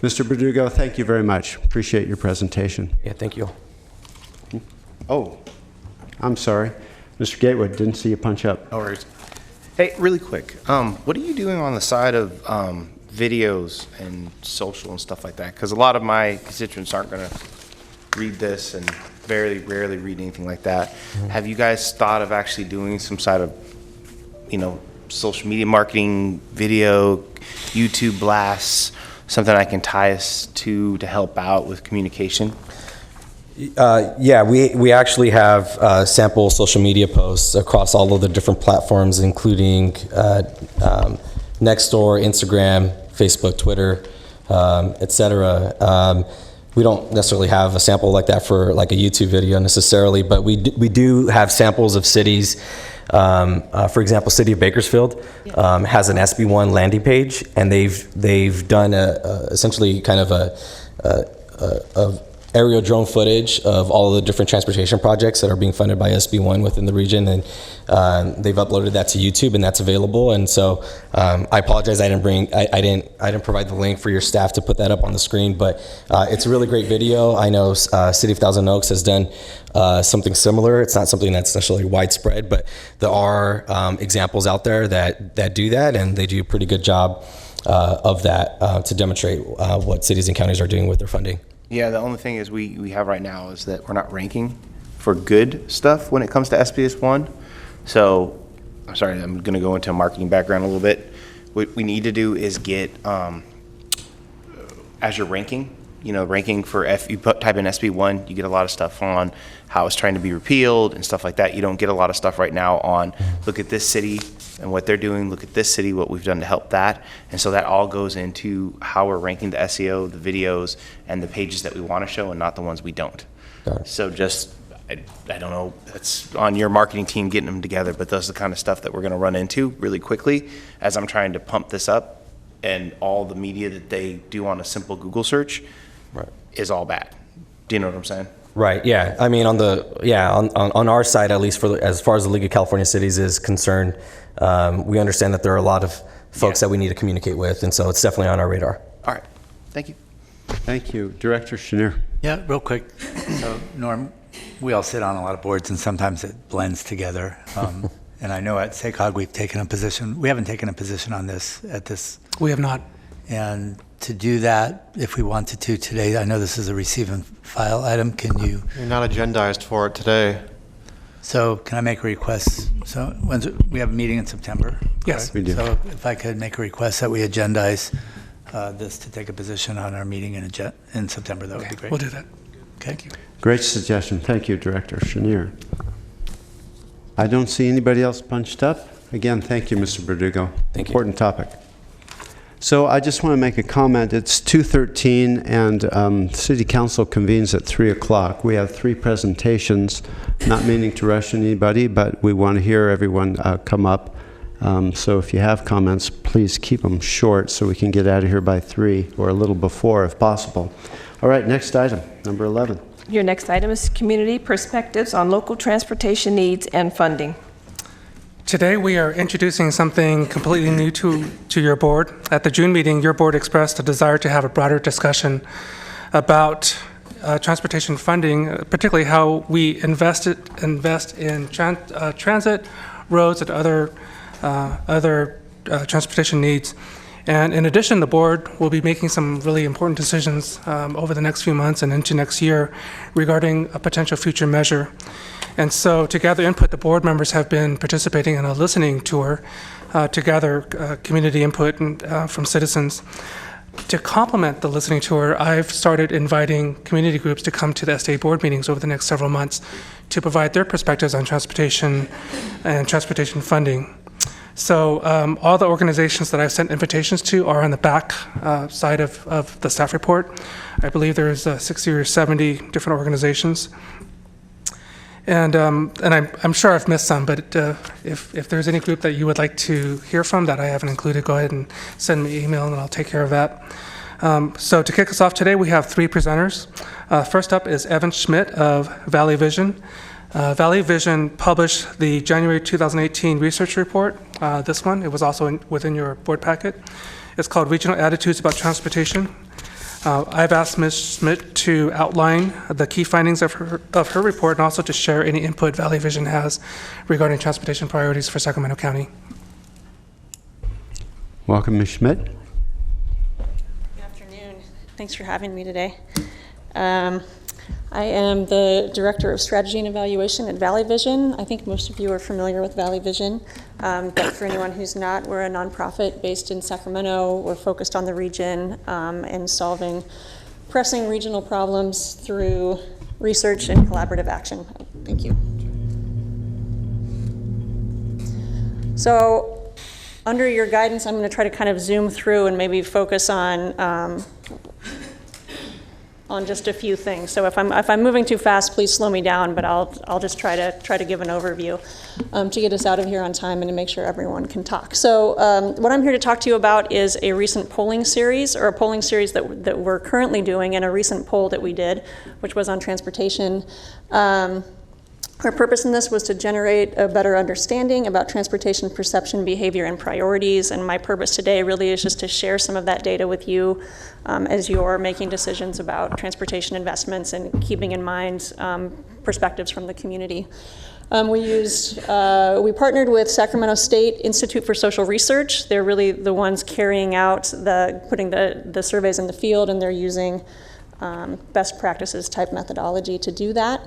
[SPEAKER 2] Mr. Verdugo, thank you very much. Appreciate your presentation.
[SPEAKER 9] Yeah, thank you.
[SPEAKER 2] Oh, I'm sorry. Mr. Gatewood, didn't see you punch up.
[SPEAKER 5] No worries. Hey, really quick, what are you doing on the side of videos and social and stuff like that? Because a lot of my constituents aren't going to read this and very rarely read anything like that. Mm-hmm. Have you guys thought of actually doing some sort of, you know, social media marketing, video, YouTube blasts, something I can tie us to help out with communication?
[SPEAKER 9] Yeah, we actually have sample social media posts across all of the different platforms, including Nextdoor, Instagram, Facebook, Twitter, etc. We don't necessarily have a sample like that for like a YouTube video necessarily, but we do have samples of cities. For example, City of Bakersfield has an SB1 landing page, and they've done essentially kind of a aerial drone footage of all of the different transportation projects that are being funded by SB1 within the region, and they've uploaded that to YouTube, and that's available. And so I apologize, I didn't provide the link for your staff to put that up on the screen, but it's a really great video. I know City of Thousand Oaks has done something similar. It's not something that's necessarily widespread, but there are examples out there that do that, and they do a pretty good job of that to demonstrate what cities and counties are doing with their funding.
[SPEAKER 5] Yeah, the only thing is we have right now is that we're not ranking for good stuff when it comes to SPS 1. So, I'm sorry, I'm going to go into a marketing background a little bit. What we need to do is get, as you're ranking, ranking for type in SB1, you get a lot of stuff on how it's trying to be repealed and stuff like that. You don't get a lot of stuff right now on look at this city and what they're doing, look at this city, what we've done to help that. And so that all goes into how we're ranking the SEO, the videos, and the pages that we want to show and not the ones we don't. So just, I don't know, that's on your marketing team getting them together, but those are the kind of stuff that we're going to run into really quickly as I'm trying to pump this up, and all the media that they do on a simple Google search is all bad. Do you know what I'm saying?
[SPEAKER 9] Right. Yeah. I mean, on our side, at least as far as the League of California Cities is concerned, we understand that there are a lot of folks that we need to communicate with, and so it's definitely on our radar.
[SPEAKER 5] All right. Thank you.
[SPEAKER 2] Thank you. Director Chenier.
[SPEAKER 12] Yeah, real quick. So, Norm, we all sit on a lot of boards, and sometimes it blends together. And I know at SACOG we've taken a position. We haven't taken a position on this at this.
[SPEAKER 7] We have not.
[SPEAKER 12] And to do that, if we wanted to today, I know this is a receive and file item. Can you?
[SPEAKER 13] You're not agendized for it today.
[SPEAKER 12] So can I make a request? So we have a meeting in September.
[SPEAKER 7] Yes,
[SPEAKER 2] we do.
[SPEAKER 12] So if I could make a request that we agendize this to take a position on our meeting in September, that would be great.
[SPEAKER 7] We'll do that.
[SPEAKER 12] Okay.
[SPEAKER 7] Thank you.
[SPEAKER 2] Great suggestion. Thank you, Director Chenier. I don't see anybody else punched up. Again, thank you, Mr. Verdugo.
[SPEAKER 9] Thank you.
[SPEAKER 2] Important topic. So I just want to make a comment. It's 2:13 and City Council convenes at 3 o'clock. We have 3 presentations, not meaning to rush anybody, but we want to hear everyone come up. So if you have comments, please keep them short so we can get out of here by 3 or a little before if possible. All right, next item, number 11.
[SPEAKER 3] Your next item is community perspectives on local transportation needs and funding.
[SPEAKER 7] Today, we are introducing something completely new to your board. At the June meeting, your board expressed a desire to have a broader discussion about transportation funding, particularly how we invest in transit, roads, and other transportation needs. And in addition, the board will be making some really important decisions over the next few months and into next year regarding a potential future measure. And so to gather input, the board members have been participating in a listening tour to gather community input from citizens. To complement the listening tour, I've started inviting community groups to come to the SDA board meetings over the next several months to provide their perspectives on transportation and transportation funding. So all the organizations that I've sent invitations to are on the back side of the staff report. I believe there's 60 or 70 different organizations. And I'm sure I've missed some, but if there's any group that you would like to hear from that I haven't included, go ahead and send me an email and I'll take care of that. So to kick us off today, we have 3 presenters. First up is Evan Schmidt of Valley Vision. Valley Vision published the January 2018 research report, this one. It was also within your board packet. It's called Regional Attitudes About Transportation. I've asked Ms. Schmidt to outline the key findings of her report and also to share any input Valley Vision has regarding transportation priorities for Sacramento County.
[SPEAKER 2] Welcome, Ms. Schmidt.
[SPEAKER 14] Good afternoon. Thanks for having me today. I am the Director of Strategy and Evaluation at Valley Vision. I think most of you are familiar with Valley Vision, but for anyone who's not, we're a nonprofit based in Sacramento. We're focused on the region and solving pressing regional problems through research and collaborative action. Thank you. So under your guidance, I'm going to try to kind of zoom through and maybe focus on just a few things. So if I'm moving too fast, please slow me down. But I'll just try to give an overview to get us out of here on time and to make sure everyone can talk. So what I'm here to talk to you about is a recent polling series, or a polling series that we're currently doing, and a recent poll that we did, which was on transportation. Our purpose in this was to generate a better understanding about transportation perception, behavior, and priorities. And my purpose today really is just to share some of that data with you as you're making decisions about transportation investments and keeping in mind perspectives from the community. We partnered with Sacramento State Institute for Social Research. They're really the ones carrying out putting the surveys in the field, and they're using best practices type methodology to do that.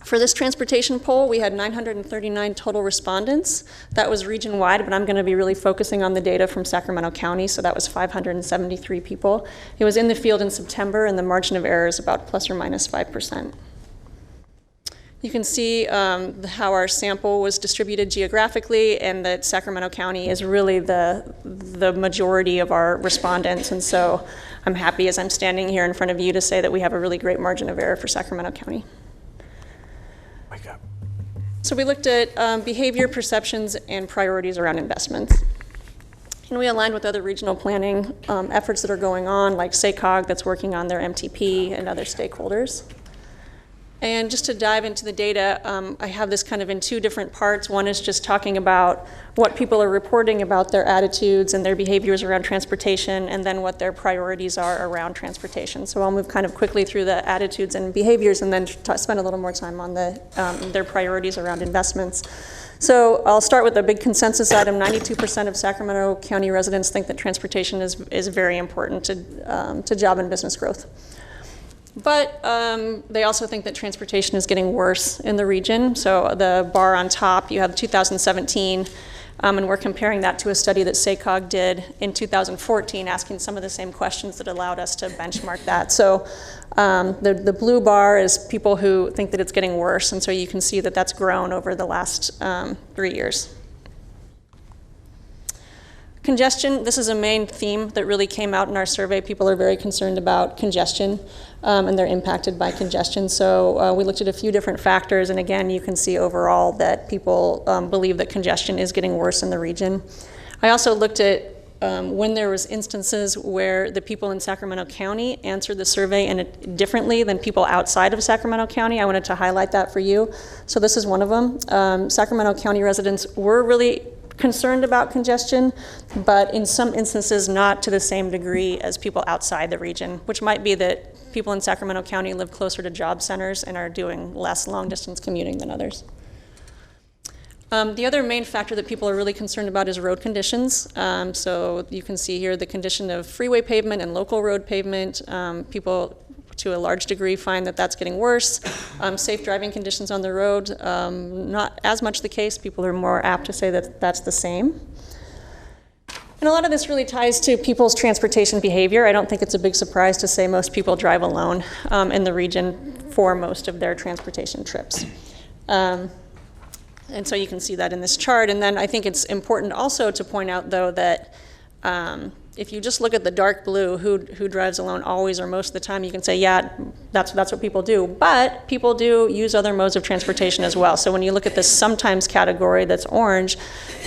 [SPEAKER 14] For this transportation poll, we had 939 total respondents. That was region-wide, but I'm going to be really focusing on the data from Sacramento County, so that was 573 people. It was in the field in September, and the margin of error is about plus or minus 5%. You can see how our sample was distributed geographically, and that Sacramento County is really the majority of our respondents. And so I'm happy as I'm standing here in front of you to say that we have a really great margin of error for Sacramento County.
[SPEAKER 12] Wake up.
[SPEAKER 14] So we looked at behavior, perceptions, and priorities around investments. And we aligned with other regional planning efforts that are going on, like SACOG that's working on their MTP and other stakeholders. And just to dive into the data, I have this kind of in two different parts. One is just talking about what people are reporting about their attitudes and their behaviors around transportation, and then what their priorities are around transportation. So I'll move kind of quickly through the attitudes and behaviors, and then spend a little more time on their priorities around investments. So I'll start with a big consensus item. 92% of Sacramento County residents think that transportation is very important to job and business growth. But they also think that transportation is getting worse in the region. So the bar on top, you have 2017, and we're comparing that to a study that SACOG did in 2014, asking some of the same questions that allowed us to benchmark that. So the blue bar is people who think that it's getting worse, and so you can see that that's grown over the last 3 years. Congestion, this is a main theme that really came out in our survey. People are very concerned about congestion, and they're impacted by congestion. So we looked at a few different factors, and again, you can see overall that people believe that congestion is getting worse in the region. I also looked at when there was instances where the people in Sacramento County answered the survey differently than people outside of Sacramento County. I wanted to highlight that for you. So this is one of them. Sacramento County residents were really concerned about congestion, but in some instances not to the same degree as people outside the region, which might be that people in Sacramento County live closer to job centers and are doing less long-distance commuting than others. The other main factor that people are really concerned about is road conditions. So you can see here the condition of freeway pavement and local road pavement. People to a large degree find that that's getting worse. Safe driving conditions on the road, not as much the case. People are more apt to say that that's the same. And a lot of this really ties to people's transportation behavior. I don't think it's a big surprise to say most people drive alone in the region for most of their transportation trips. And so you can see that in this chart. And then I think it's important also to point out, though, that if you just look at the dark blue, who drives alone always or most of the time, you can say, yeah, that's what people do. But people do use other modes of transportation as well. So when you look at this sometimes category that's orange,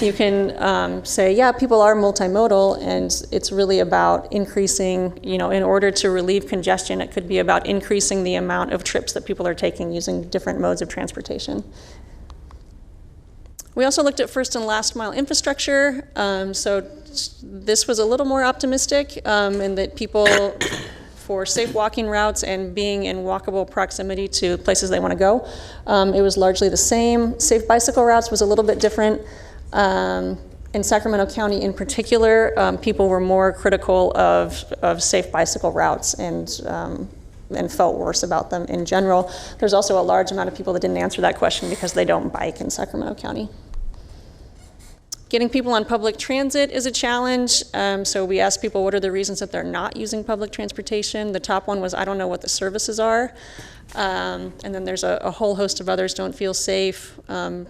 [SPEAKER 14] you can say, yeah, people are multimodal, and it's really about increasing, in order to relieve congestion, it could be about increasing the amount of trips that people are taking using different modes of transportation. We also looked at first and last mile infrastructure. So this was a little more optimistic in that people, for safe walking routes and being in walkable proximity to places they want to go, it was largely the same. Safe bicycle routes was a little bit different. In Sacramento County in particular, people were more critical of safe bicycle routes and felt worse about them in general. There's also a large amount of people that didn't answer that question because they don't bike in Sacramento County. Getting people on public transit is a challenge. So we asked people what are the reasons that they're not using public transportation. The top one was, I don't know what the services are. And then there's a whole host of others, don't feel safe,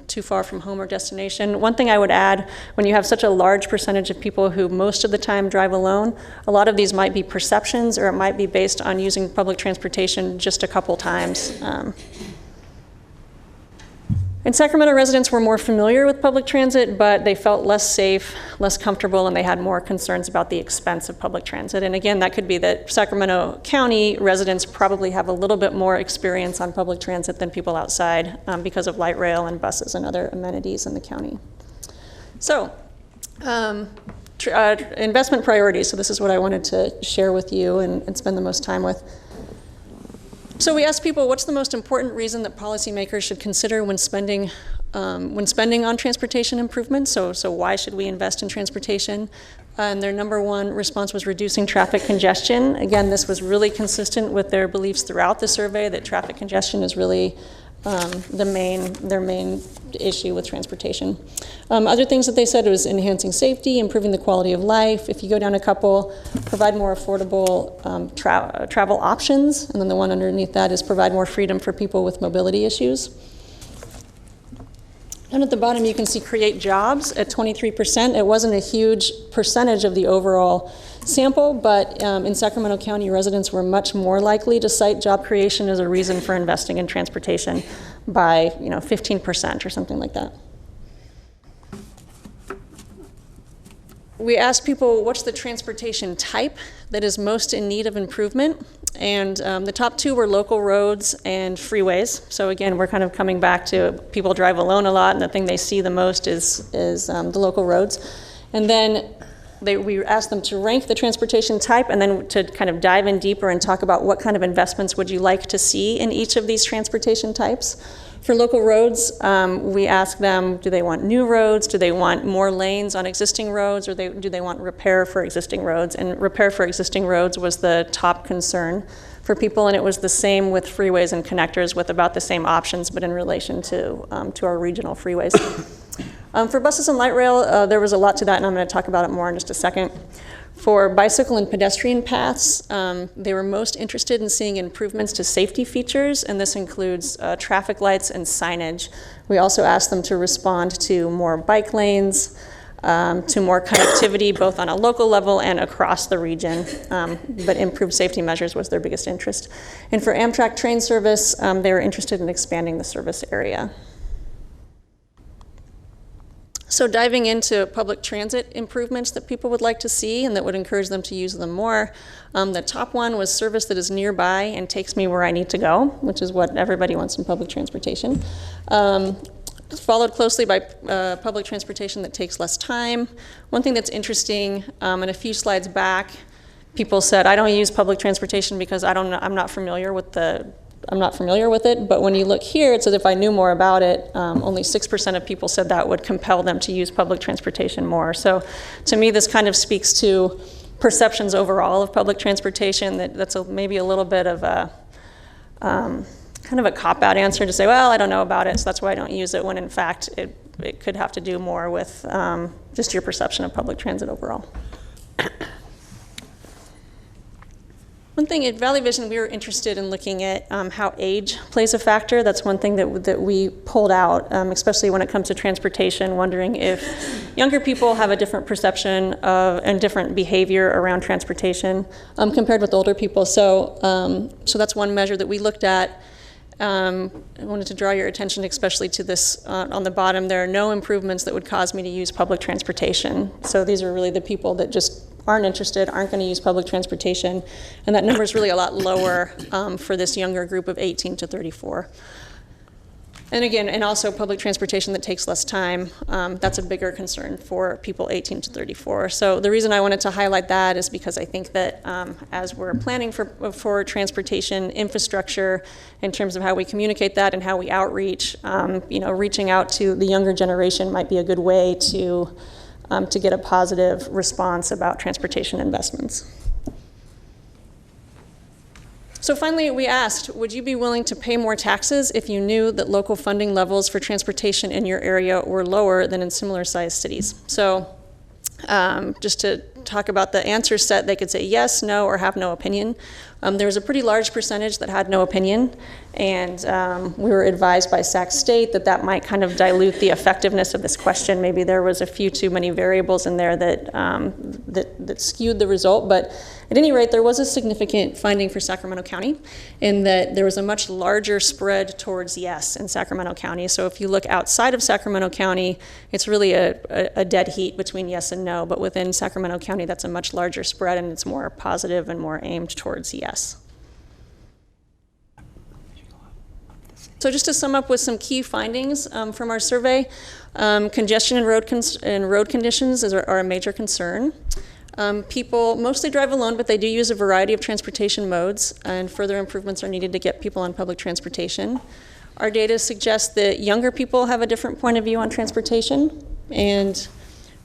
[SPEAKER 14] too far from home or destination. One thing I would add, when you have such a large percentage of people who most of the time drive alone, a lot of these might be perceptions, or it might be based on using public transportation just a couple times. And Sacramento residents were more familiar with public transit, but they felt less safe, less comfortable, and they had more concerns about the expense of public transit. And again, that could be that Sacramento County residents probably have a little bit more experience on public transit than people outside because of light rail and buses and other amenities in the county. So, investment priorities. So this is what I wanted to share with you and spend the most time with. So we asked people, what's the most important reason that policymakers should consider when spending when spending on transportation improvements. So why should we invest in transportation? And their number one response was reducing traffic congestion. Again, this was really consistent with their beliefs throughout the survey that traffic congestion is really their main issue with transportation. Other things that they said was enhancing safety, improving the quality of life. If you go down a couple, provide more affordable travel options. And then the one underneath that is provide more freedom for people with mobility issues. And at the bottom, you can see create jobs at 23%. It wasn't a huge percentage of the overall sample, but in Sacramento County, residents were much more likely to cite job creation as a reason for investing in transportation by 15% or something like that. We asked people, what's the transportation type that is most in need of improvement? And the top two were local roads and freeways. So again, we're kind of coming back to people drive alone a lot, and the thing they see the most is the local roads. And then we asked them to rank the transportation type and then to kind of dive in deeper and talk about what kind of investments would you like to see in each of these transportation types. For local roads, we asked them, do they want new roads? Do they want more lanes on existing roads? Or do they want repair for existing roads? And repair for existing roads was the top concern for people, and it was the same with freeways and connectors with about the same options, but in relation to our regional freeways. For buses and light rail, there was a lot to that, and I'm going to talk about it more in just a second. For bicycle and pedestrian paths, they were most interested in seeing improvements to safety features, and this includes traffic lights and signage. We also asked them to respond to more bike lanes, to more connectivity, both on a local level and across the region, but improved safety measures was their biggest interest. And for Amtrak train service, they were interested in expanding the service area. So diving into public transit improvements that people would like to see and that would encourage them to use them more. The top one was service that is nearby and takes me where I need to go, which is what everybody wants in public transportation. Followed closely by public transportation that takes less time. One thing that's interesting, and a few slides back, people said, I don't use public transportation because I'm not familiar with it, but when you look here, it's as if I knew more about it. Only 6% of people said that would compel them to use public transportation more. So to me, this kind of speaks to perceptions overall of public transportation, that's maybe a little bit of a kind of a cop-out answer to say, well, I don't know about it, so that's why I don't use it, when in fact, it could have to do more with just your perception of public transit overall. One thing at Valley Vision, we were interested in looking at how age plays a factor. That's one thing that we pulled out, especially when it comes to transportation, wondering if younger people have a different perception of and different behavior around transportation compared with older people. So that's one measure that we looked at. I wanted to draw your attention especially to this on the bottom. There are no improvements that would cause me to use public transportation. So these are really the people that just aren't interested, aren't going to use public transportation. And that number is really a lot lower for this younger group of 18 to 34. And again, and also public transportation that takes less time, that's a bigger concern for people 18 to 34. So the reason I wanted to highlight that is because I think that as we're planning for transportation infrastructure in terms of how we communicate that and how we outreach, reaching out to the younger generation might be a good way to get a positive response about transportation investments. So finally, we asked, would you be willing to pay more taxes if you knew that local funding levels for transportation in your area were lower than in similar sized cities? So just to talk about the answer set, they could say yes, no, or have no opinion. There was a pretty large percentage that had no opinion, and we were advised by Sac State that might kind of dilute the effectiveness of this question. Maybe there was a few too many variables in there that skewed the result, but at any rate, there was a significant finding for Sacramento County in that there was a much larger spread towards yes in Sacramento County. So if you look outside of Sacramento County, it's really a dead heat between yes and no, but within Sacramento County, that's a much larger spread, and it's more positive and more aimed towards yes. So just to sum up with some key findings from our survey, congestion and road conditions are a major concern. People mostly drive alone, but they do use a variety of transportation modes, and further improvements are needed to get people on public transportation. Our data suggests that younger people have a different point of view on transportation, and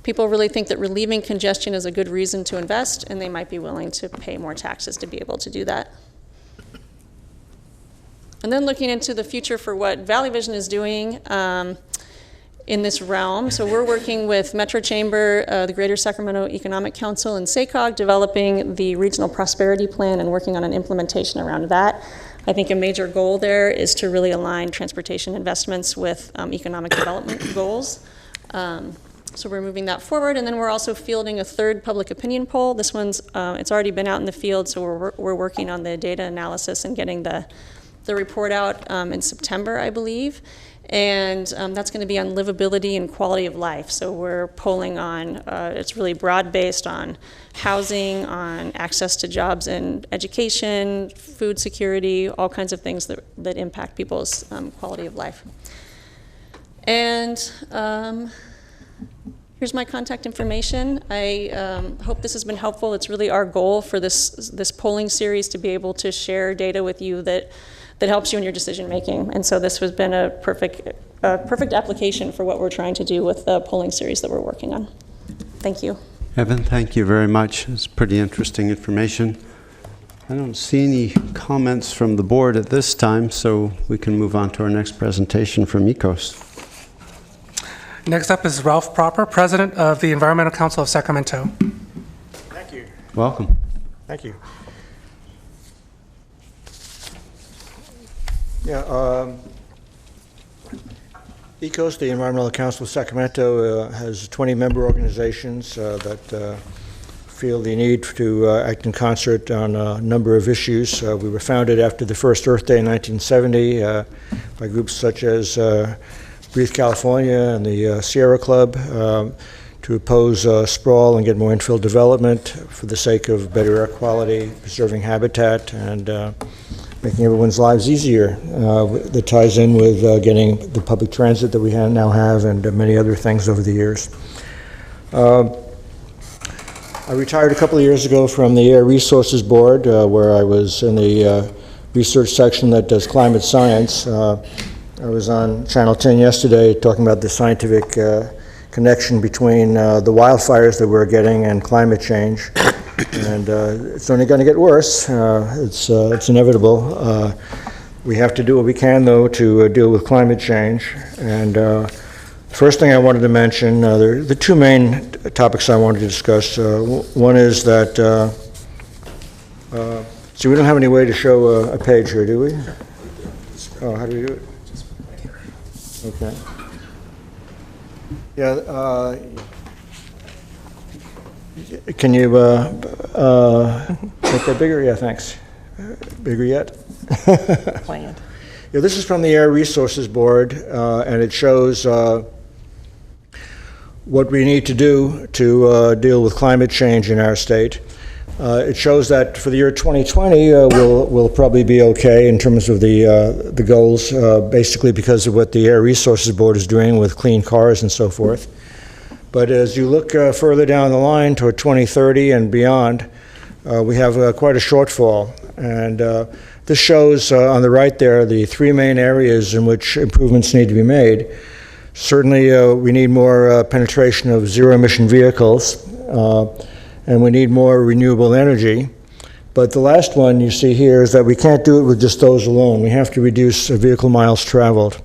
[SPEAKER 14] people really think that relieving congestion is a good reason to invest, and they might be willing to pay more taxes to be able to do that. And then looking into the future for what Valley Vision is doing in this realm. So we're working with Metro Chamber, the Greater Sacramento Economic Council, and SACOG, developing the Regional Prosperity Plan and working on an implementation around that. I think a major goal there is to really align transportation investments with economic development goals. So we're moving that forward, and then we're also fielding a third public opinion poll. This one's, it's already been out in the field, so we're working on the data analysis and getting the report out in September, I believe. And that's going to be on livability and quality of life. So we're polling on, it's really broad-based on housing, on access to jobs and education, food security, all kinds of things that impact people's quality of life. And here's my contact information. I hope this has been helpful. It's really our goal for this polling series to be able to share data with you that helps you in your decision making. And so this has been a perfect application for what we're trying to do with the polling series that we're working on. Thank you.
[SPEAKER 2] Evan, thank you very much. It's pretty interesting information. I don't see any comments from the board at this time, so we can move on to our next presentation from ECOS.
[SPEAKER 7] Next up is Ralph Proper, President of the Environmental Council of Sacramento.
[SPEAKER 15] Thank you.
[SPEAKER 2] Welcome.
[SPEAKER 15] Thank you. Yeah, ECOS, the Environmental Council of Sacramento, has 20 member organizations that feel the need to act in concert on a number of issues. We were founded after the first Earth Day in 1970 by groups such as Breathe California and the Sierra Club to oppose sprawl and get more infill development for the sake of better air quality, preserving habitat, and making everyone's lives easier. That ties in with getting the public transit that we now have and many other things over the years. I retired a couple of years ago from the Air Resources Board, where I was in the research section that does climate science. I was on Channel 10 yesterday talking about the scientific connection between the wildfires that we're getting and climate change. And it's only going to get worse. It's inevitable. We have to do what we can, though, to deal with climate change. And the first thing I wanted to mention, the two main topics I wanted to discuss. One is that, see, we don't have any way to show a page here, do we? Oh, how do we do it? Okay. Yeah. Can you make that bigger? Yeah, thanks. Bigger yet?
[SPEAKER 3] Planned.
[SPEAKER 15] Yeah, this is from the Air Resources Board, and it shows what we need to do to deal with climate change in our state. It shows that for the year 2020, we'll probably be okay in terms of the goals, basically because of what the Air Resources Board is doing with clean cars and so forth. But as you look further down the line toward 2030 and beyond, we have quite a shortfall. And this shows on the right there the three main areas in which improvements need to be made. Certainly, we need more penetration of zero-emission vehicles, and we need more renewable energy. But the last one you see here is that we can't do it with just those alone. We have to reduce vehicle miles traveled.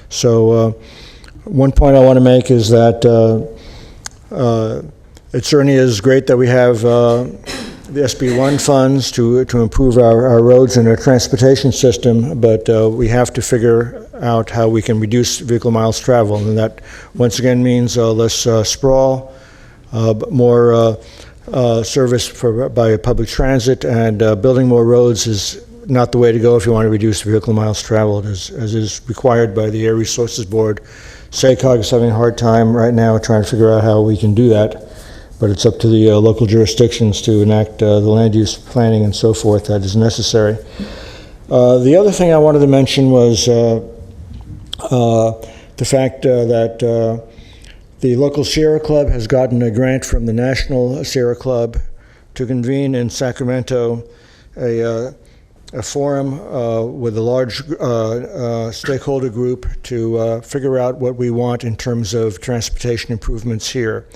[SPEAKER 15] So one point I want to make is that it certainly is great that we have the SB1 funds to improve our roads and our transportation system, but we have to figure out how we can reduce vehicle miles traveled, and that once again means less sprawl, more service by public transit, and building more roads is not the way to go if you want to reduce vehicle miles traveled, as is required by the Air Resources Board. SACOG is having a hard time right now trying to figure out how we can do that, but it's up to the local jurisdictions to enact the land use planning and so forth that is necessary. The other thing I wanted to mention was the fact that the local Sierra Club has gotten a grant from the National Sierra Club to convene in Sacramento a a forum with a large stakeholder group to figure out what we want in terms of transportation improvements here.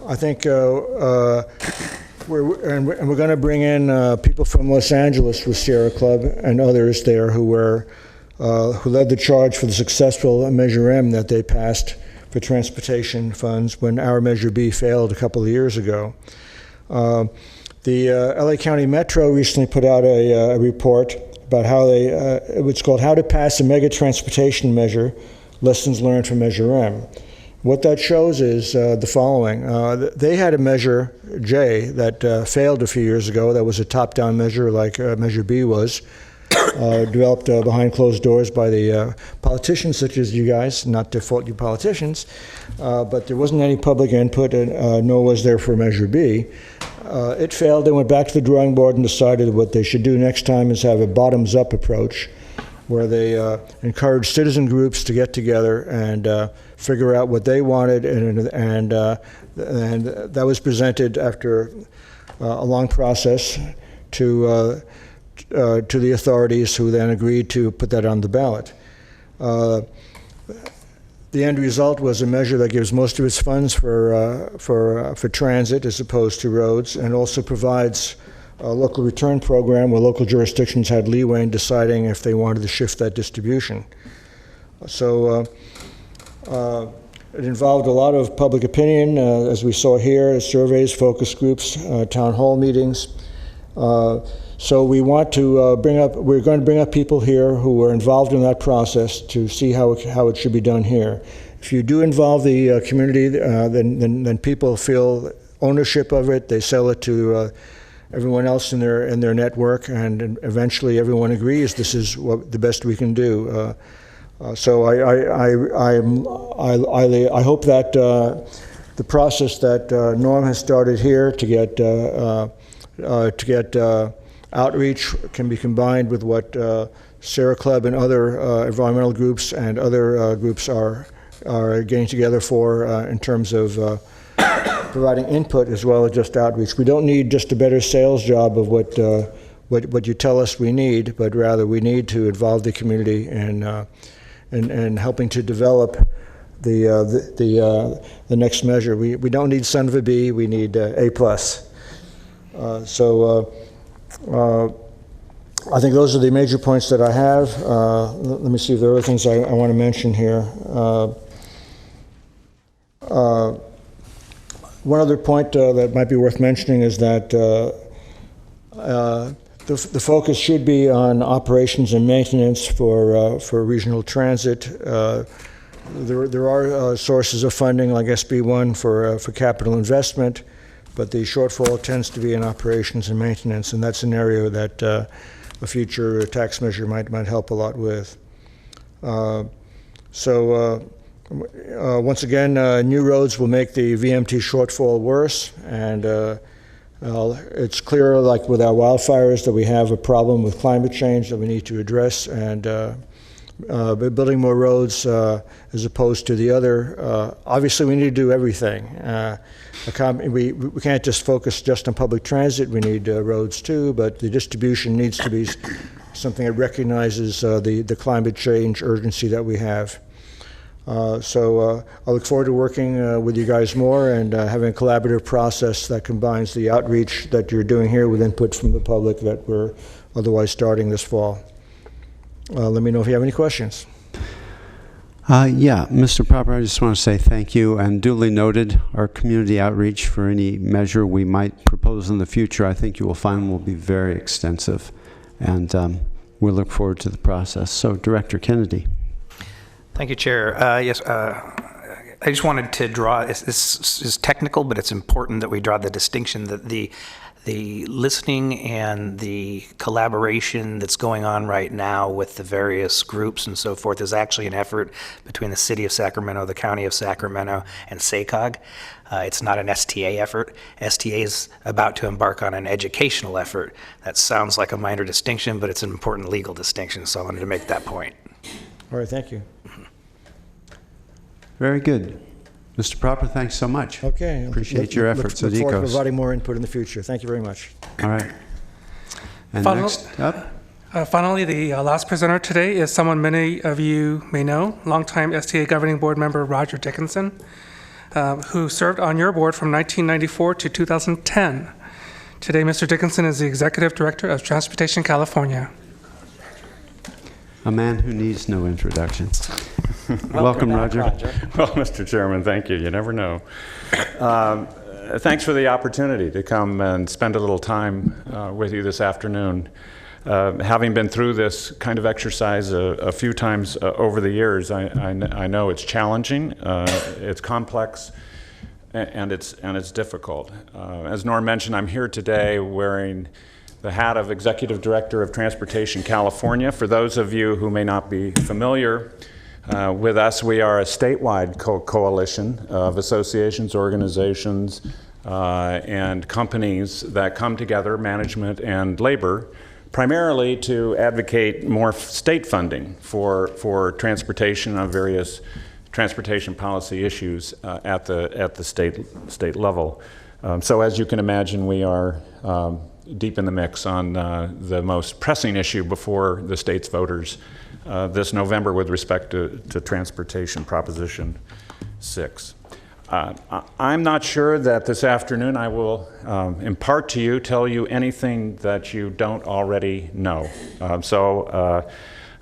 [SPEAKER 15] I think we're going to bring in people from Los Angeles with Sierra Club and others there who led the charge for the successful Measure M that they passed for transportation funds when our Measure B failed a couple of years ago. The LA County Metro recently put out a report about how it's called How to Pass a Mega Transportation Measure, Lessons Learned from Measure M. What that shows is the following. They had a Measure J that failed a few years ago. That was a top-down measure like Measure B was, developed behind closed doors by the politicians such as you guys, not to fault you politicians, but there wasn't any public input, and nor was there for Measure B. It failed. They went back to the drawing board and decided what they should do next time is have a bottoms-up approach where they encourage citizen groups to get together and figure out what they wanted, and that was presented after a long process to the authorities, who then agreed to put that on the ballot. The end result was a measure that gives most of its funds for transit as opposed to roads, and also provides a local return program where local jurisdictions had leeway in deciding if they wanted to shift that distribution. So it involved a lot of public opinion, as we saw here, surveys, focus groups, town hall meetings. So we want to we're going to bring up people here who were involved in that process to see how it should be done here. If you do involve the community, then people feel ownership of it. They sell it to everyone else in their network, and eventually everyone agrees this is the best we can do. So I hope that the process that Norm has started here to get outreach can be combined with what Sierra Club and other environmental groups and other groups are getting together for in terms of providing input as well as just outreach. We don't need just a better sales job of what you tell us we need, but rather we need to involve the community in helping to develop the next measure. We don't need son of a B, we need A+. I think those are the major points that I have. Let me see if there are other things I want to mention here. One other point that might be worth mentioning is that the focus should be on operations and maintenance for regional transit. There are sources of funding like SB1 for capital investment, but the shortfall tends to be in operations and maintenance, and that's an area that a future tax measure might help a lot with. Once again, new roads will make the VMT shortfall worse, and it's clear, like with our wildfires, that we have a problem with climate change that we need to address, and building more roads as opposed to the other. Obviously, we need to do everything. We can't just focus just on public transit. We need roads too, but the distribution needs to be something that recognizes the climate change urgency that we have. So I look forward to working with you guys more and having a collaborative process that combines the outreach that you're doing here with input from the public that we're otherwise starting this fall. Let me know if you have any questions.
[SPEAKER 2] Yeah, Mr. Proper, I just want to say thank you, and duly noted our community outreach for any measure we might propose in the future. I think you will find will be very extensive, and we look forward to the process. So, Director Kennedy.
[SPEAKER 16] Thank you, Chair. Yes, I just wanted to draw, this is technical, but it's important that we draw the distinction that the listening and the collaboration that's going on right now with the various groups and so forth is actually an effort between the City of Sacramento, the County of Sacramento, and SACOG. It's not an STA effort. STA is about to embark on an educational effort. That sounds like a minor distinction, but it's an important legal distinction, so I wanted to make that point.
[SPEAKER 15] All right, thank you.
[SPEAKER 2] Very good. Mr. Proper, thanks so much.
[SPEAKER 15] Okay.
[SPEAKER 2] Appreciate your efforts at
[SPEAKER 15] Look forward to
[SPEAKER 2] ECOS.
[SPEAKER 15] providing more input in the future. Thank you very much.
[SPEAKER 2] All right. And
[SPEAKER 7] Follow-
[SPEAKER 2] next up,
[SPEAKER 7] Finally, the last presenter today is someone many of you may know, longtime STA Governing Board member Roger Dickinson, who served on your board from 1994 to 2010. Today, Mr. Dickinson is the Executive Director of Transportation California.
[SPEAKER 2] A man who needs no introduction. Welcome, Roger.
[SPEAKER 17] Well, Mr. Chairman, thank you. You never know. Thanks for the opportunity to come and spend a little time with you this afternoon. Having been through this kind of exercise a few times over the years, I know it's challenging, it's complex, and it's difficult. As Norm mentioned, I'm here today wearing the hat of Executive Director of Transportation California. For those of you who may not be familiar with us, we are a statewide coalition of associations, organizations, and companies that come together, management and labor, primarily to advocate more state funding for transportation on various transportation policy issues at the state level. So as you can imagine, we are deep in the mix on the most pressing issue before the state's voters this November with respect to transportation Proposition 6. I'm not sure that this afternoon I will impart to you, tell you anything that you don't already know.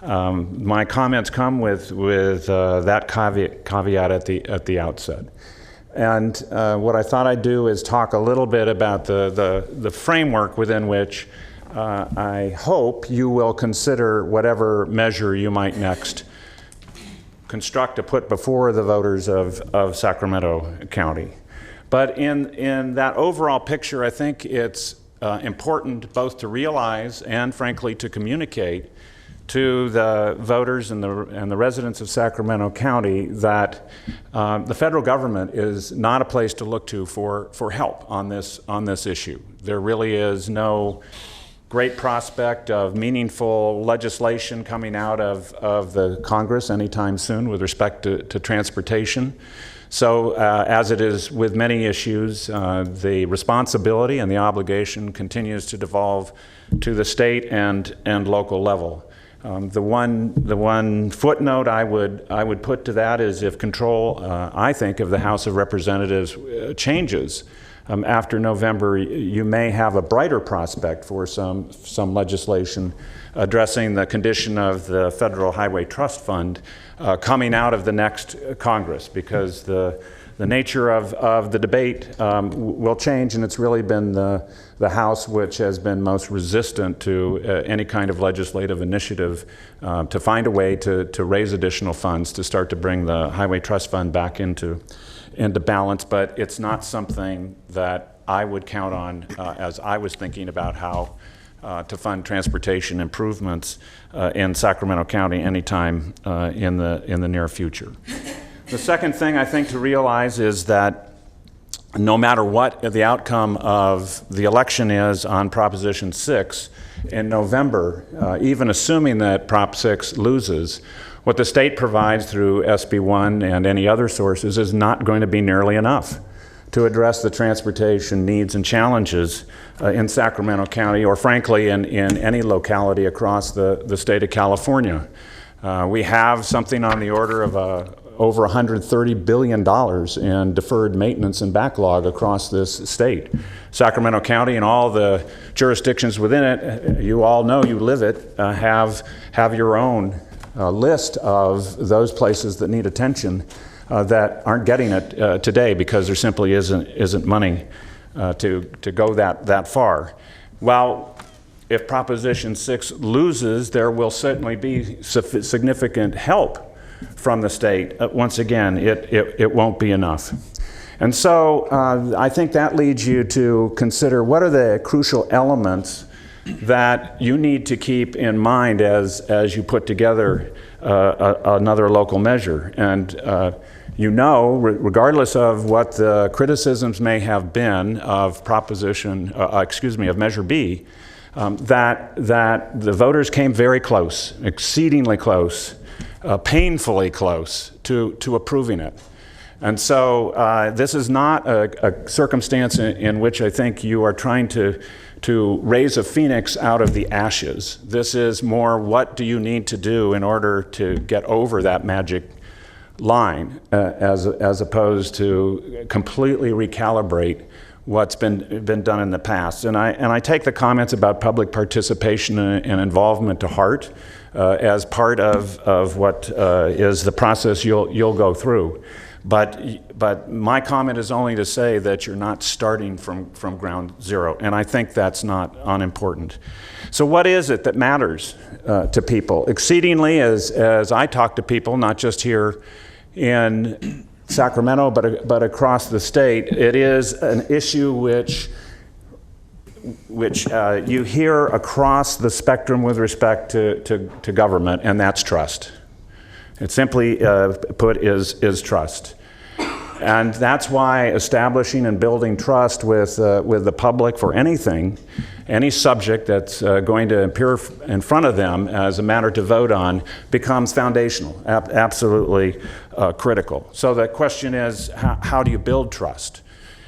[SPEAKER 17] My comments come with that caveat at the outset. And what I thought I'd do is talk a little bit about the framework within which I hope you will consider whatever measure you might next construct to put before the voters of Sacramento County. But in that overall picture, I think it's important both to realize and frankly to communicate to the voters and the residents of Sacramento County that the federal government is not a place to look to for help on this issue. There really is no great prospect of meaningful legislation coming out of the Congress anytime soon with respect to transportation. So as it is with many issues, the responsibility and the obligation continues to devolve to the state and local level. The one footnote I would put to that is if control, I think, of the House of Representatives changes after November, you may have a brighter prospect for some legislation addressing the condition of the Federal Highway Trust Fund coming out of the next Congress, because the nature of the debate will change, and it's really been the House which has been most resistant to any kind of legislative initiative to find a way to raise additional funds to start to bring the Highway Trust Fund back into balance. But it's not something that I would count on as I was thinking about how to fund transportation improvements in Sacramento County anytime in the near future. The second thing I think to realize is that no matter what the outcome of the election is on Proposition 6 in November, even assuming that Prop 6 loses, what the state provides through SB 1 and any other sources is not going to be nearly enough to address the transportation needs and challenges in Sacramento County, or frankly in any locality across the state of California. We have something on the order of over $130 billion in deferred maintenance and backlog across this state. Sacramento County and all the jurisdictions within it, you all know, you live it, have your own list of those places that need attention that aren't getting it today because there simply isn't money to go that far. Well, if Proposition 6 loses, there will certainly be significant help from the state. Once again, it won't be enough. And so I think that leads you to consider what are the crucial elements that you need to keep in mind as you put together another local measure. And you know, regardless of what the criticisms may have been of of Measure B, that the voters came very close, exceedingly close, painfully close to approving it. And so this is not a circumstance in which I think you are trying to raise a phoenix out of the ashes. This is more, what do you need to do in order to get over that magic line, as opposed to completely recalibrate what's been done in the past. And I take the comments about public participation and involvement to heart as part of what is the process you'll go through. But my comment is only to say that you're not starting from ground zero, and I think that's not unimportant. So what is it that matters to people? Exceedingly, as I talk to people, not just here in Sacramento, but across the state, it is an issue which you hear across the spectrum with respect to government, and that's trust. It simply put is trust. And that's why establishing and building trust with the public for anything, any subject that's going to appear in front of them as a matter to vote on, becomes foundational, absolutely critical. So the question is, how do you build trust?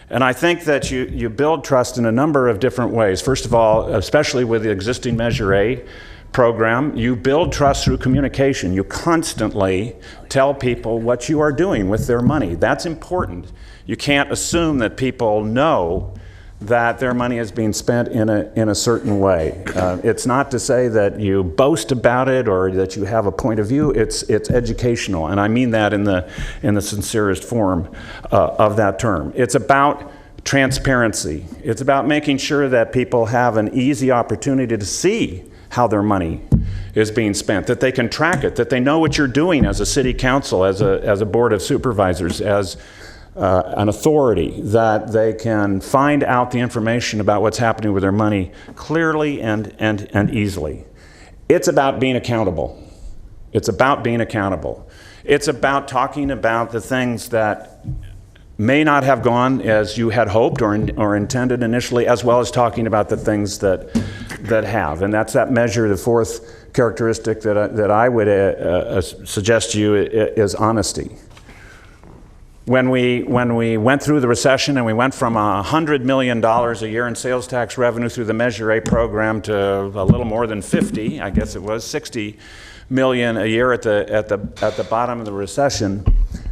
[SPEAKER 17] And I think that you build trust in a number of different ways. First of all, especially with the existing Measure A program, you build trust through communication. You constantly tell people what you are doing with their money. That's important. You can't assume that people know that their money is being spent in a certain way. It's not to say that you boast about it or that you have a point of view. It's educational, and I mean that in the sincerest form of that term. It's about transparency. It's about making sure that people have an easy opportunity to see how their money is being spent, that they can track it, that they know what you're doing as a city council, as a board of supervisors, as an authority, that they can find out the information about what's happening with their money clearly and easily. It's about being accountable. It's about being accountable. It's about talking about the things that may not have gone as you had hoped or intended initially, as well as talking about the things that have. And that's that measure, the fourth characteristic that I would suggest to you is honesty. When we went through the recession and we went from $100 million a year in sales tax revenue through the Measure A program to a little more than 50, I guess it was 60 million a year at the bottom of the recession,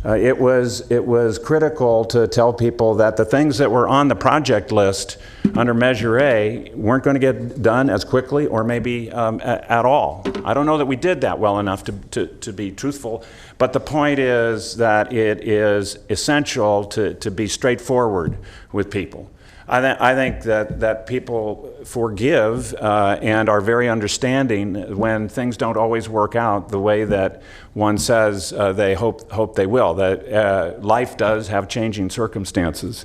[SPEAKER 17] it was critical to tell people that the things that were on the project list under Measure A weren't going to get done as quickly or maybe at all. I don't know that we did that well enough to be truthful, but the point is that it is essential to be straightforward with people. I think that people forgive and are very understanding when things don't always work out the way that one says they hope they will. That life does have changing circumstances.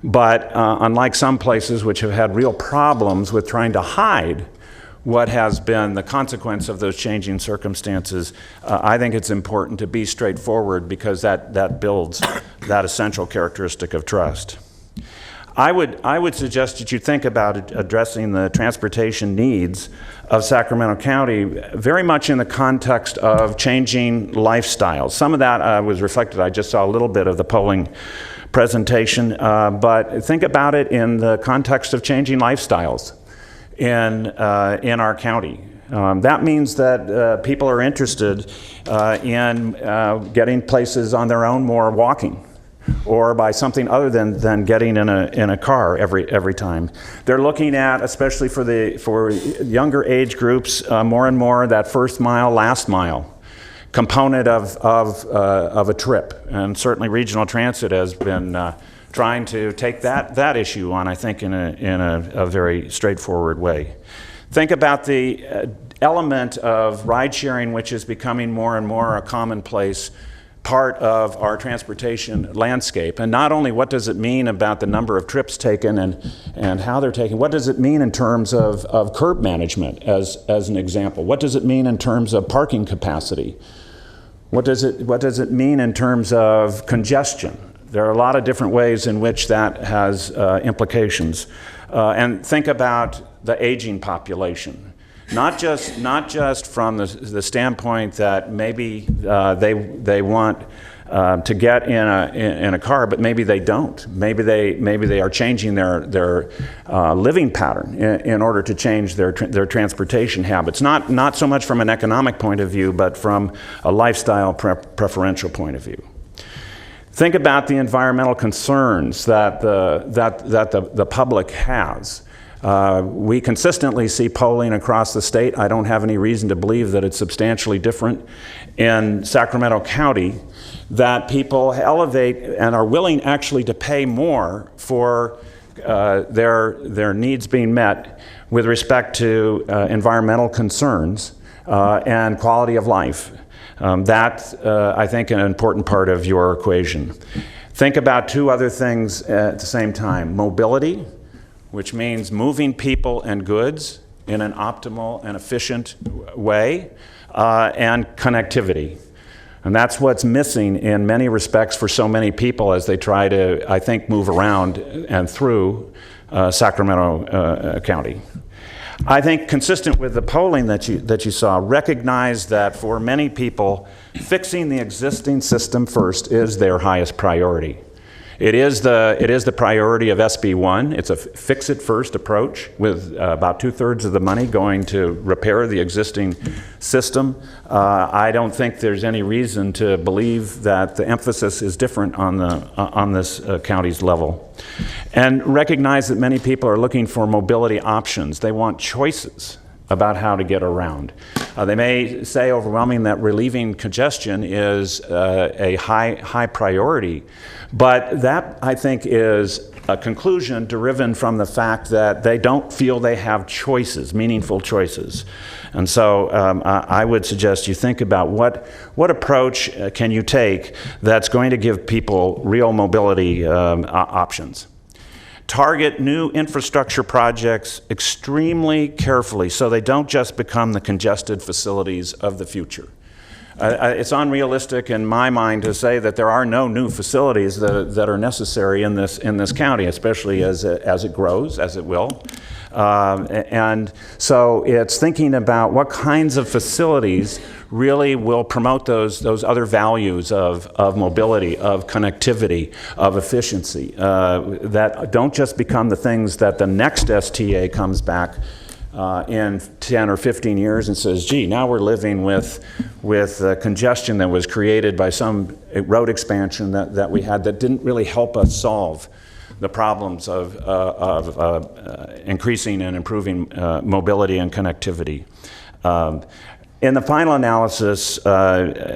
[SPEAKER 17] But unlike some places which have had real problems with trying to hide what has been the consequence of those changing circumstances, I think it's important to be straightforward, because that builds that essential characteristic of trust. I would suggest that you think about addressing the transportation needs of Sacramento County very much in the context of changing lifestyles. Some of that was reflected, I just saw a little bit of the polling presentation, but think about it in the context of changing lifestyles in our county. That means that people are interested in getting places on their own more walking, or by something other than getting in a car every time. They're looking at, especially for younger age groups, more and more that first mile, last mile component of a trip. And certainly regional transit has been trying to take that issue on, I think, in a very straightforward way. Think about the element of ride sharing, which is becoming more and more a commonplace part of our transportation landscape. And not only what does it mean about the number of trips taken and how they're taken, what does it mean in terms of curb management, as an example? What does it mean in terms of parking capacity? What does it mean in terms of congestion? There are a lot of different ways in which that has implications. And think about the aging population. Not just from the standpoint that maybe they want to get in a car, but maybe they don't. Maybe they are changing their living pattern in order to change their transportation habits. Not so much from an economic point of view, but from a lifestyle preferential point of view. Think about the environmental concerns that the public has. We consistently see polling across the state. I don't have any reason to believe that it's substantially different in Sacramento County, that people elevate and are willing actually to pay more for their needs being met with respect to environmental concerns and quality of life. That's, I think, an important part of your equation. Think about two other things at the same time. Mobility, which means moving people and goods in an optimal and efficient way, and connectivity. And that's what's missing in many respects for so many people as they try to, I think, move around and through Sacramento County. I think, consistent with the polling that you saw, recognize that for many people, fixing the existing system first is their highest priority. It is the priority of SB1. It's a fix-it-first approach with about 2/3 of the money going to repair the existing system. I don't think there's any reason to believe that the emphasis is different on this county's level. And recognize that many people are looking for mobility options. They want choices about how to get around. They may say overwhelming that relieving congestion is a high priority, but that, I think, is a conclusion driven from the fact that they don't feel they have choices, meaningful choices. And so I would suggest you think about what approach can you take that's going to give people real mobility options. Target new infrastructure projects extremely carefully so they don't just become the congested facilities of the future. It's unrealistic in my mind to say that there are no new facilities that are necessary in this county, especially as it grows, as it will. And so it's thinking about what kinds of facilities really will promote those other values of mobility, of connectivity, of efficiency, that don't just become the things that the next STA comes back in 10 or 15 years and says, gee, now we're living with congestion that was created by some road expansion that we had that didn't really help us solve the problems of increasing and improving mobility and connectivity. In the final analysis,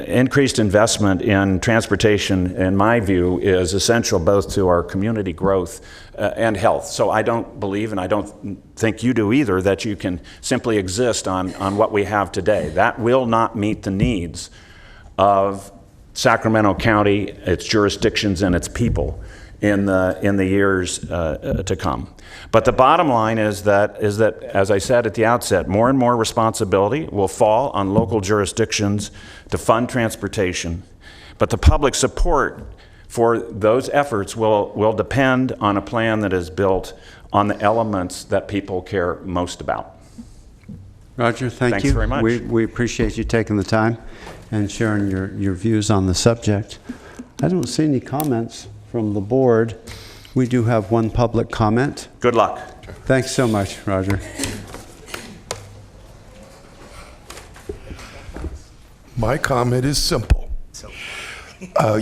[SPEAKER 17] increased investment in transportation, in my view, is essential both to our community growth and health. So I don't believe, and I don't think you do either, that you can simply exist on what we have today. That will not meet the needs of Sacramento County, its jurisdictions, and its people in the years to come. But the bottom line is that, as I said at the outset, more and more responsibility will fall on local jurisdictions to fund transportation. But the public support for those efforts will depend on a plan that is built on the elements that people care most about.
[SPEAKER 2] Roger, thanks
[SPEAKER 17] very much.
[SPEAKER 2] We appreciate you taking the time and sharing your views on the subject. I don't see any comments from the board. We do have one public comment.
[SPEAKER 17] Good luck.
[SPEAKER 2] Thanks so much, Roger.
[SPEAKER 6] My comment is simple.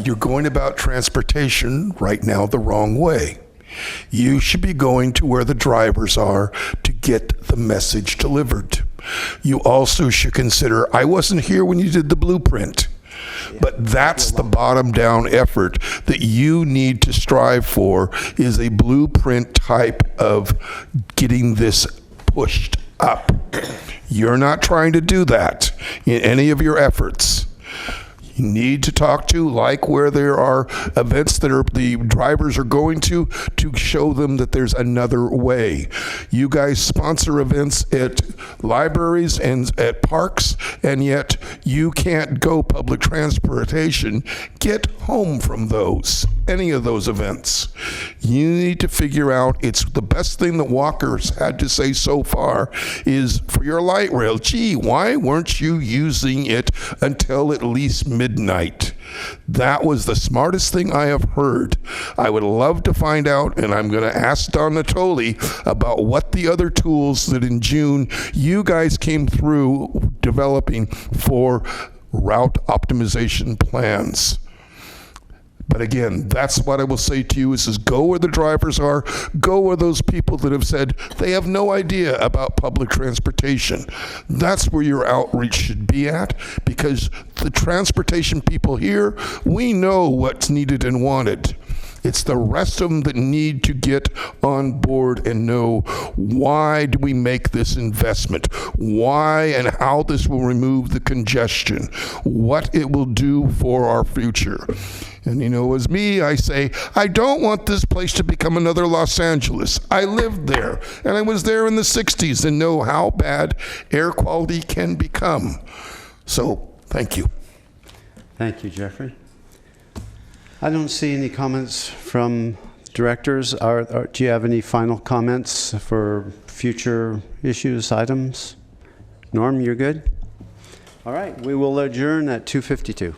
[SPEAKER 6] You're going about transportation right now the wrong way. You should be going to where the drivers are to get the message delivered. You also should consider, I wasn't here when you did the blueprint. But that's the bottom down effort that you need to strive for, is a blueprint type of getting this pushed up. You're not trying to do that in any of your efforts. You need to talk to, like where there are events that the drivers are going to show them that there's another way. You guys sponsor events at libraries and at parks, and yet you can't go public transportation, get home from any of those events. You need to figure out, it's the best thing that Walker's had to say so far is for your light rail. Gee, why weren't you using it until at least midnight. That was the smartest thing I have heard. I would love to find out, and I'm going to ask Don Natoli about what the other tools that in June you guys came through developing for route optimization plans. But again, that's what I will say to you is go where the drivers are, go where those people that have said they have no idea about public transportation. That's where your outreach should be at, because the transportation people here, we know what's needed and wanted. It's the rest of them that need to get on board and know, why do we make this investment? Why and how this will remove the congestion, what it will do for our future. And you know, as me, I say, I don't want this place to become another Los Angeles. I lived there, and I was there in the 60s and know how bad air quality can become. So, thank you.
[SPEAKER 2] Thank you, Jeffrey. I don't see any comments from directors. Do you have any final comments for future issues, items? Norm, you're good? All right, we will adjourn at 2:52.